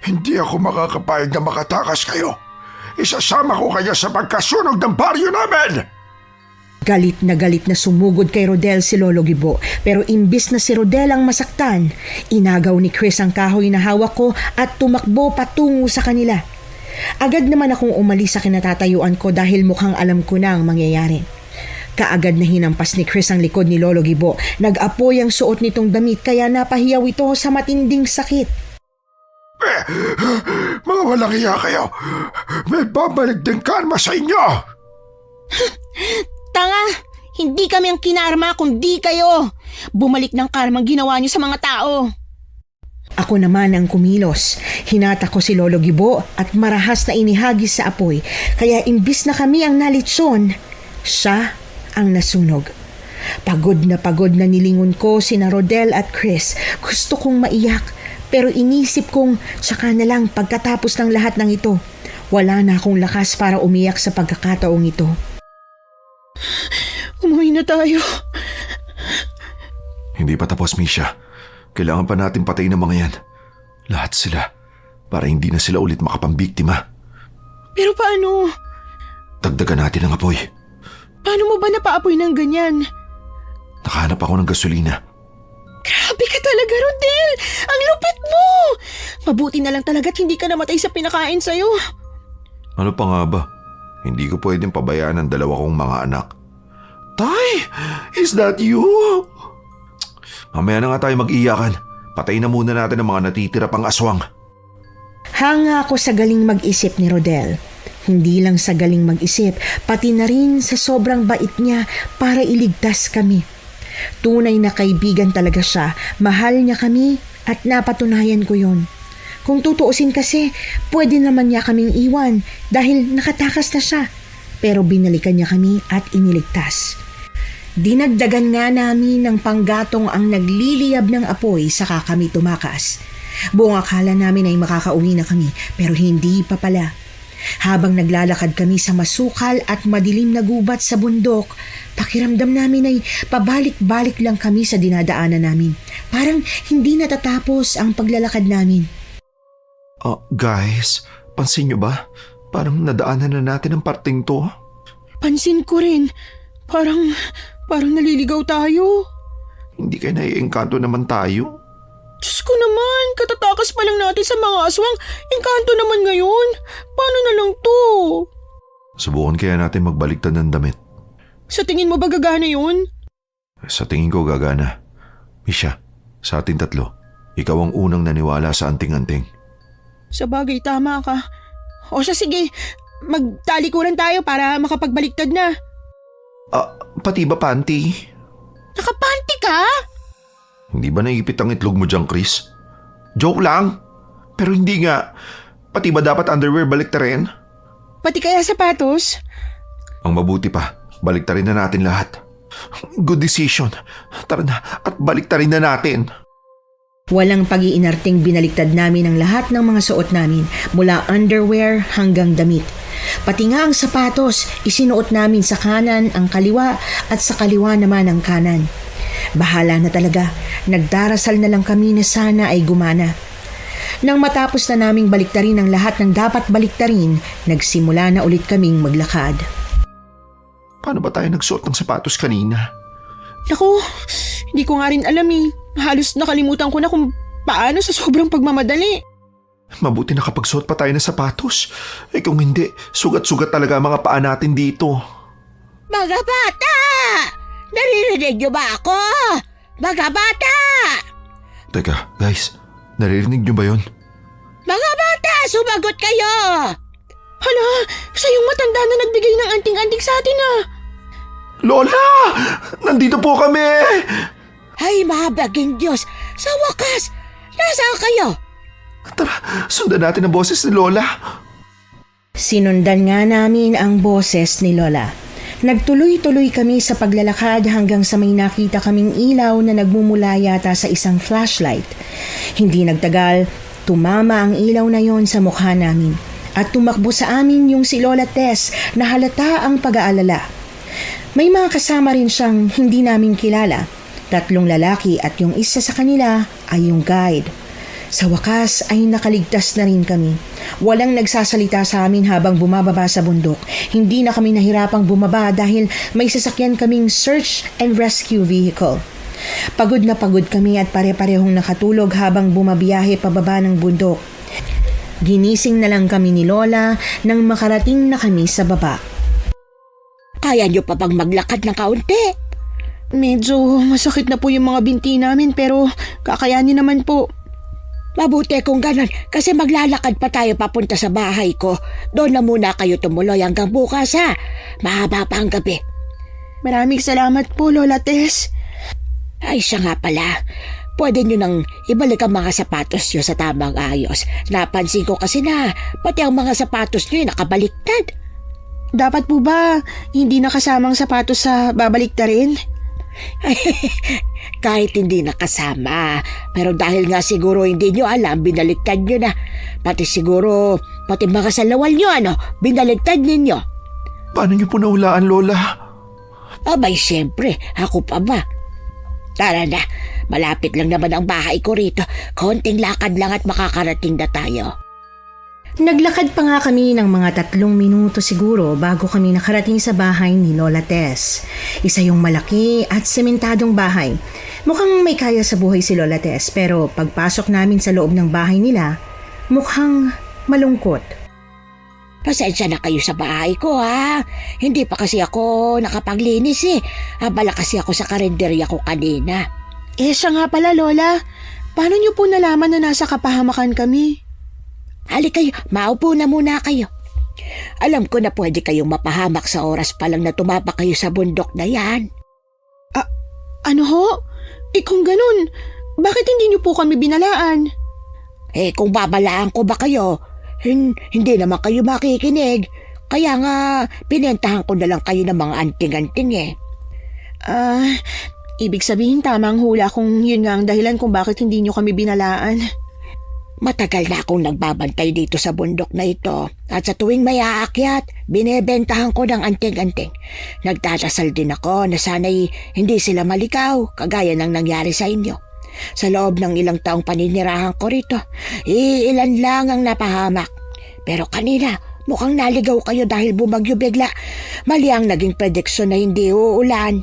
Hindi ako makakapayag na makatakas kayo. Isasama ko kayo sa pagkasunog ng baryo namin! Galit na sumugod kay Rodel si Lolo Gibo. Pero imbis na si Rodel ang masaktan, inagaw ni Chris ang kahoy na hawak ko at tumakbo patungo sa kanila. Agad naman akong umalis sa kinatatayuan ko dahil mukhang alam ko na ang mangyayari. Kaagad na hinampas ni Chris ang likod ni Lolo Gibo. Nag-apoy ang suot nitong damit kaya napahiyaw ito sa matinding sakit. Mga walang iya kayo. May babalik din karma sa inyo. Tanga! Hindi kami ang kinarma kundi kayo! Bumalik ng karmang ginawa niyo sa mga tao. Ako naman ang kumilos. Hinata ko si Lolo Gibo at marahas na inihagis sa apoy. Kaya imbis na kami ang nalitson, siya ang nasunog. Pagod na nilingon ko sina Rodel at Chris. Gusto kong maiyak pero inisip kong saka na lang pagkatapos ng lahat ng ito. Wala na akong lakas para umiyak sa pagkakataong ito. Umuwi na tayo. Hindi pa tapos, Misha. Kailangan pa natin patayin ang mga yan. Lahat sila. Para hindi na sila ulit makapambiktima. Pero paano? Dagdagan natin ang apoy. Paano mo ba napaapoy ng ganyan? Nakahanap ako ng gasolina. Grabe ka talaga, Rodel! Ang lupit mo! Mabuti na lang talaga't hindi ka namatay sa pinakain sa'yo. Ano pa nga ba? Hindi ko pwedeng pabayaan ang dalawa kong mga anak. Tay! Is that you? Mamaya na nga tayo mag-iyakan. Patayin na muna natin ang mga natitira pang aswang. Hanga ako sa galing mag-isip ni Rodel. Hindi lang sa galing mag-isip, pati na rin sa sobrang bait niya para iligtas kami. Tunay na kaibigan talaga siya. Mahal niya kami at napatunayan ko yon. Kung tutuusin kasi, pwede naman niya kaming iwan dahil nakatakas na siya. Pero binalikan niya kami at iniligtas. Dinagdagan nga namin ng panggatong ang nagliliyab ng apoy saka kami tumakas. Buong akala namin ay makakauwi na kami pero hindi pa pala. Habang naglalakad kami sa masukal at madilim na gubat sa bundok, pakiramdam namin ay pabalik-balik lang kami sa dinadaanan namin. Parang hindi natatapos ang paglalakad namin. Guys, pansin nyo ba? Parang nadaanan na natin ang parting to. Pansin ko rin. Parang naliligaw tayo. Hindi kayo naiengkanto naman tayo. Diyos ko naman, katatakas pa lang natin sa mga aswang. Engkanto naman ngayon. Paano na lang to? Subukan kaya natin magbaligtad ng damit. Sa tingin mo ba gagana yun? Sa tingin ko gagana. Misha, sa ating tatlo, ikaw ang unang naniwala sa anting-anting. Sa bagay, tama ka. O siya, sige. Magtalikuran tayo para makapagbaliktad na. Pati ba panty? Nakapanty ka? Hindi ba naipit ang itlog mo dyan, Chris? Joke lang. Pero hindi nga. Pati ba dapat underwear baliktarin? Pati kaya sapatos? Ang mabuti pa, baliktarin na natin lahat. Good decision. Tara na at baliktarin na natin. Walang pag-iinarting binaliktad namin ang lahat ng mga suot namin, mula underwear hanggang damit. Pati nga ang sapatos, isinuot namin sa kanan ang kaliwa at sa kaliwa naman ang kanan. Bahala na talaga, nagdarasal na lang kami na sana ay gumana. Nang matapos na naming baliktarin ang lahat ng dapat baliktarin, nagsimula na ulit kaming maglakad. Paano ba tayo nagsuot ng sapatos kanina? Naku, hindi ko nga rin alam eh. Halos nakalimutan ko na kung paano sa sobrang pagmamadali. Mabuti nakapagsuot pa tayo ng sapatos. Kung hindi, sugat-sugat talaga ang mga paa natin dito. Mga bata! Naririnig niyo ba ako? Mga bata! Teka, guys, naririnig niyo ba yun? Mga bata, sumagot kayo! Hala, siya yung matanda na nagbigay ng anting-anting sa atin ah. Lola! Nandito po kami! Ay, mahabaging Diyos! Sa wakas, nasaan kayo? Tara, sundan natin ang boses ni Lola. Sinundan nga namin ang boses ni Lola. Nagtuloy-tuloy kami sa paglalakad hanggang sa may nakita kaming ilaw na nagmumula yata sa isang flashlight. Hindi nagtagal, tumama ang ilaw na yon sa mukha namin at tumakbo sa amin yung si Lola Tess na halata ang pag-aalala. May mga kasama rin siyang hindi namin kilala. 3 lalaki at yung isa sa kanila ay yung guide. Sa wakas ay nakaligtas na rin kami. Walang nagsasalita sa amin habang bumababa sa bundok. Hindi na kami nahirapang bumaba dahil may sasakyan kaming search and rescue vehicle. Pagod na pagod kami at pare-parehong nakatulog habang bumabiyahe pababa ng bundok. Ginising na lang kami ni Lola nang makarating na kami sa baba. Kaya niyo pa bang maglakad ng kaunti? Medyo masakit na po yung mga binti namin pero kakayanin naman po. Mabuti kung ganon kasi maglalakad pa tayo papunta sa bahay ko. Doon na muna kayo tumuloy hanggang bukas ha. Mahaba pa ang gabi. Maraming salamat po, Lola Tess. Ay siya nga pala. Pwede nyo nang ibalik ang mga sapatos nyo sa tamang ayos. Napansin ko kasi na pati ang mga sapatos nyo ay nakabaliktad. Dapat po ba hindi nakasamang sapatos sa babaliktarin? Kahit hindi nakasama. Pero dahil nga siguro hindi nyo alam, binaliktad nyo na. Pati mga salawal nyo, binaliktad ninyo. Paano niyo po nahulaan, Lola? Abay, siyempre, ako pa ba? Tara na, malapit lang naman ang bahay ko rito. Konting lakad lang at makakarating na tayo. Naglakad pa nga kami ng mga 3 minuto siguro bago kami nakarating sa bahay ni Lola Tess. Isa yung malaki at sementadong bahay. Mukhang may kaya sa buhay si Lola Tess pero pagpasok namin sa loob ng bahay nila, mukhang malungkot. Pasensya na kayo sa bahay ko ha. Hindi pa kasi ako nakapaglinis eh. Abala kasi ako sa karinderya ko kanina. Siya nga pala, Lola. Paano niyo po nalaman na nasa kapahamakan kami? Halika kayo, maupo na muna kayo. Alam ko na pwede kayong mapahamak sa oras pa lang na tumapa kayo sa bundok na yan. Ano ho? Kung ganun, bakit hindi niyo po kami binalaan? Kung babalaan ko ba kayo, hindi naman kayo makikinig. Kaya nga, pinentahan ko na lang kayo ng mga anting-anting eh. Ibig sabihin tamang hula kung yun nga ang dahilan kung bakit hindi niyo kami binalaan. Matagal na akong nagbabantay dito sa bundok na ito at sa tuwing may aakyat, binebentahan ko ng anting-anting. Nagdadasal din ako na sana'y hindi sila malikaw kagaya ng nangyari sa inyo. Sa loob ng ilang taong paninirahan ko rito, ilan lang ang napahamak. Pero kanina, mukhang naligaw kayo dahil bumagyo bigla. Mali ang naging prediksyon na hindi uulan.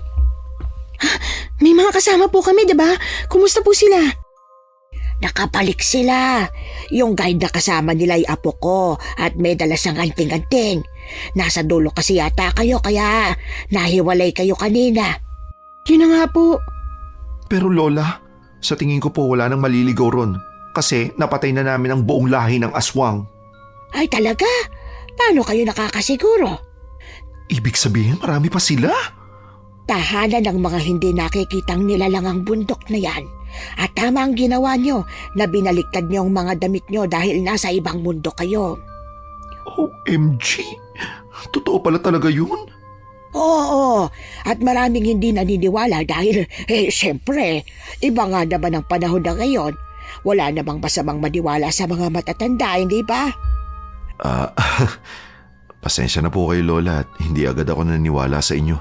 May mga kasama po kami, diba? Kumusta po sila? Nakabalik sila. Yung guide na kasama nila ay apo ko at may dala siyang anting-anting. Nasa dulo kasi yata kayo kaya nahiwalay kayo kanina. Yun na nga po. Pero Lola, sa tingin ko po wala nang maliligaw ron. Kasi napatay na namin ang buong lahi ng aswang. Ay talaga? Paano kayo nakakasiguro? Ibig sabihin marami pa sila? Tahanan ng mga hindi nakikitang nilalang ang bundok na yan. At tama ang ginawa nyo na binaliktad nyo ang mga damit nyo dahil nasa ibang mundo kayo. OMG! Totoo pala talaga yun? Oo, at maraming hindi naniniwala dahil, syempre, iba nga naman ang panahon na ngayon. Wala namang masamang maniwala sa mga matatanda, hindi ba? Pasensya na po kayo Lola at hindi agad ako naniniwala sa inyo.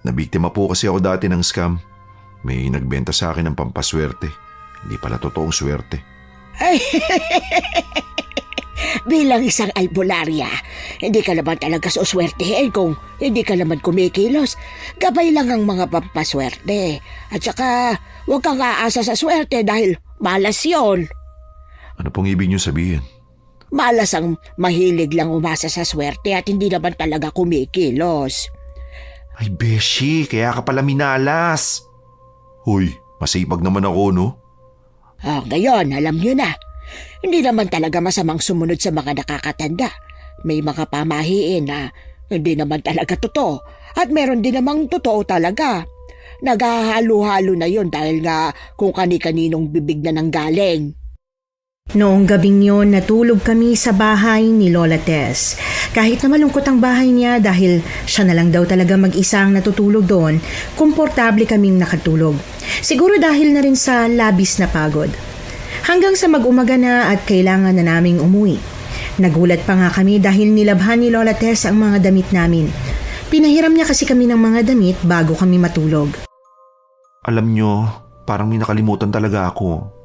Nabiktima po kasi ako dati ng scam. May nagbenta sa akin ng pampaswerte. Hindi pala totoong swerte. Ay, bilang isang albularya, hindi ka naman talaga suswertehin kung hindi ka naman kumikilos. Gabay lang ang mga pampaswerte. At saka, huwag kang aasa sa swerte dahil malas yon. Ano pong ibig niyo sabihin? Malas ang mahilig lang umasa sa swerte at hindi naman talaga kumikilos. Ay Beshi, kaya ka pala minalas. Hoy, masipag naman ako no? Ngayon, alam nyo na. Hindi naman talaga masamang sumunod sa mga nakakatanda. May mga pamahiin na hindi naman talaga totoo. At meron din namang totoo talaga. Naghahalo-halo na yon dahil nga kung kani-kaninong bibig na nanggaling. Noong gabing yon, natulog kami sa bahay ni Lola Tess. Kahit na malungkot ang bahay niya dahil siya na lang daw talaga mag-isa ang natutulog doon, komportable kaming nakatulog. Siguro dahil na rin sa labis na pagod. Hanggang sa mag-umaga na at kailangan na naming umuwi. Nagulat pa nga kami dahil nilabhan ni Lola Tess ang mga damit namin. Pinahiram niya kasi kami ng mga damit bago kami matulog. Alam nyo, parang may nakalimutan talaga ako.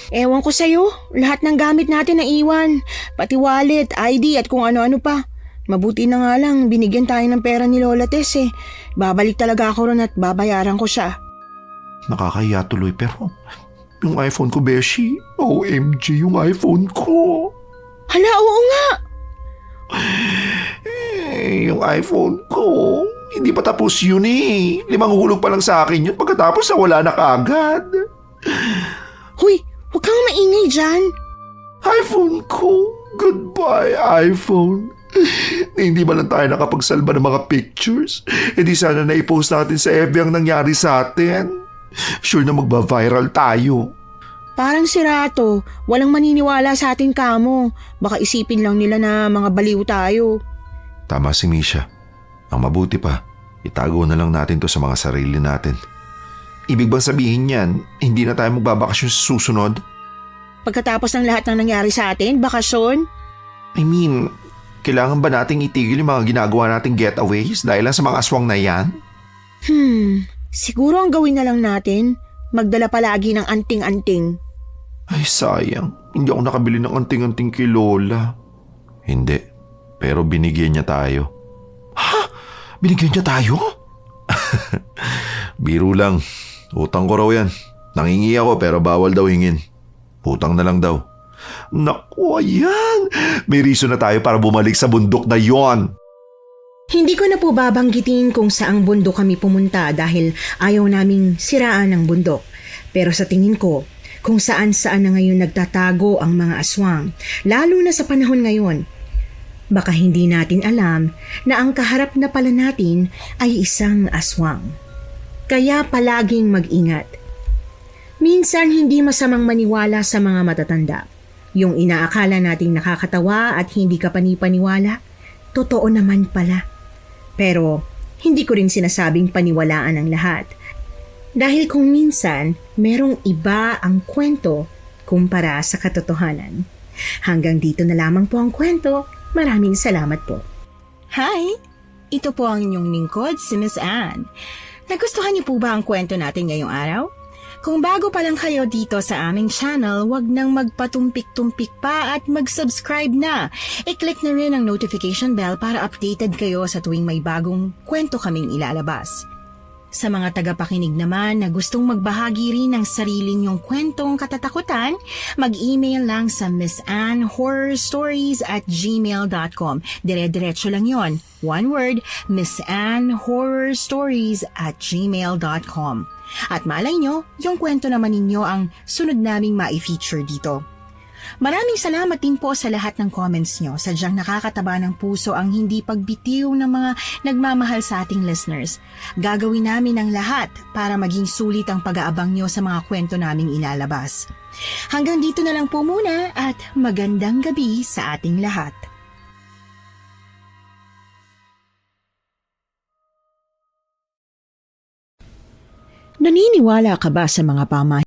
Ewan ko sa'yo, lahat ng gamit natin na iwan. Pati wallet, ID at kung ano-ano pa. Mabuti na nga lang, binigyan tayo ng pera ni Lola Tess eh. Babalik talaga ako ron at babayaran ko siya. Nakakahiya tuloy pero yung iPhone ko, Beshi. OMG, yung iPhone ko. Hala, oo nga! Yung iPhone ko, Hindi pa tapos yun eh. 5 hulog pa lang sa akin yun. Pagkatapos nawala na kaagad. Hoy, huwag kang maingay dyan. iPhone ko. Goodbye, iPhone. Hindi ba lang tayo nakapagsalba ng mga pictures? E di sana na-post natin sa FB ang nangyari sa atin. Sure na magba-viral tayo. Parang sirato. Walang maniniwala sa atin kamo. Baka isipin lang nila na mga baliw tayo. Tama si Misha. Ang mabuti pa, itago na lang natin to sa mga sarili natin. Ibig bang sabihin yan, hindi na tayo magbabakasyon sa susunod? Pagkatapos ng lahat ng nangyari sa atin, bakasyon? I mean, kailangan ba nating itigil yung mga ginagawa nating getaways dahil lang sa mga aswang na yan? Siguro ang gawin na lang natin, magdala palagi ng anting-anting. Ay sayang, hindi ako nakabili ng anting-anting kay Lola. Hindi, pero binigyan niya tayo. Ha? Binigyan niya tayo? Biro lang, utang ko raw yan. Nangingi ako pero bawal daw hingin. Utang na lang daw. Naku, ayan! May reason na tayo para bumalik sa bundok na yon. Hindi ko na po babanggitin kung saang bundok kami pumunta dahil ayaw naming siraan ang bundok. Pero sa tingin ko, kung saan-saan na ngayon nagtatago ang mga aswang, lalo na sa panahon ngayon. Baka hindi natin alam na ang kaharap na pala natin ay isang aswang. Kaya palaging mag-ingat. Minsan hindi masamang maniwala sa mga matatanda. Yung inaakala nating nakakatawa at hindi ka panipaniwala, totoo naman pala. Pero hindi ko rin sinasabing paniwalaan ang lahat. Dahil kung minsan, merong iba ang kwento kumpara sa katotohanan. Hanggang dito na lamang po ang kwento. Maraming salamat po. Hi! Ito po ang inyong lingkod, si Miss Anne. Nagustuhan niyo po ba ang kwento natin ngayong araw? Kung bago pa lang kayo dito sa aming channel, wag nang magpatumpik-tumpik pa at mag-subscribe na. I-click na rin ang notification bell para updated kayo sa tuwing may bagong kwento kaming ilalabas. Sa mga tagapakinig naman na gustong magbahagi rin ng sarili niyong kwentong katatakutan, mag-email lang sa missanhorrorstories@gmail.com. Dire-diretso lang yon. One word, missanhorrorstories@gmail.com. At malay nyo, yung kwento naman ninyo ang sunod naming ma-feature dito. Maraming salamat din po sa lahat ng comments nyo. Sadyang nakakataba ng puso ang hindi pagbitiw ng mga nagmamahal sa ating listeners. Gagawin namin ang lahat para maging sulit ang pag-aabang nyo sa mga kwento naming ilalabas. Hanggang dito na lang po muna at magandang gabi sa ating lahat. Naniniwala ka ba sa mga pamahiin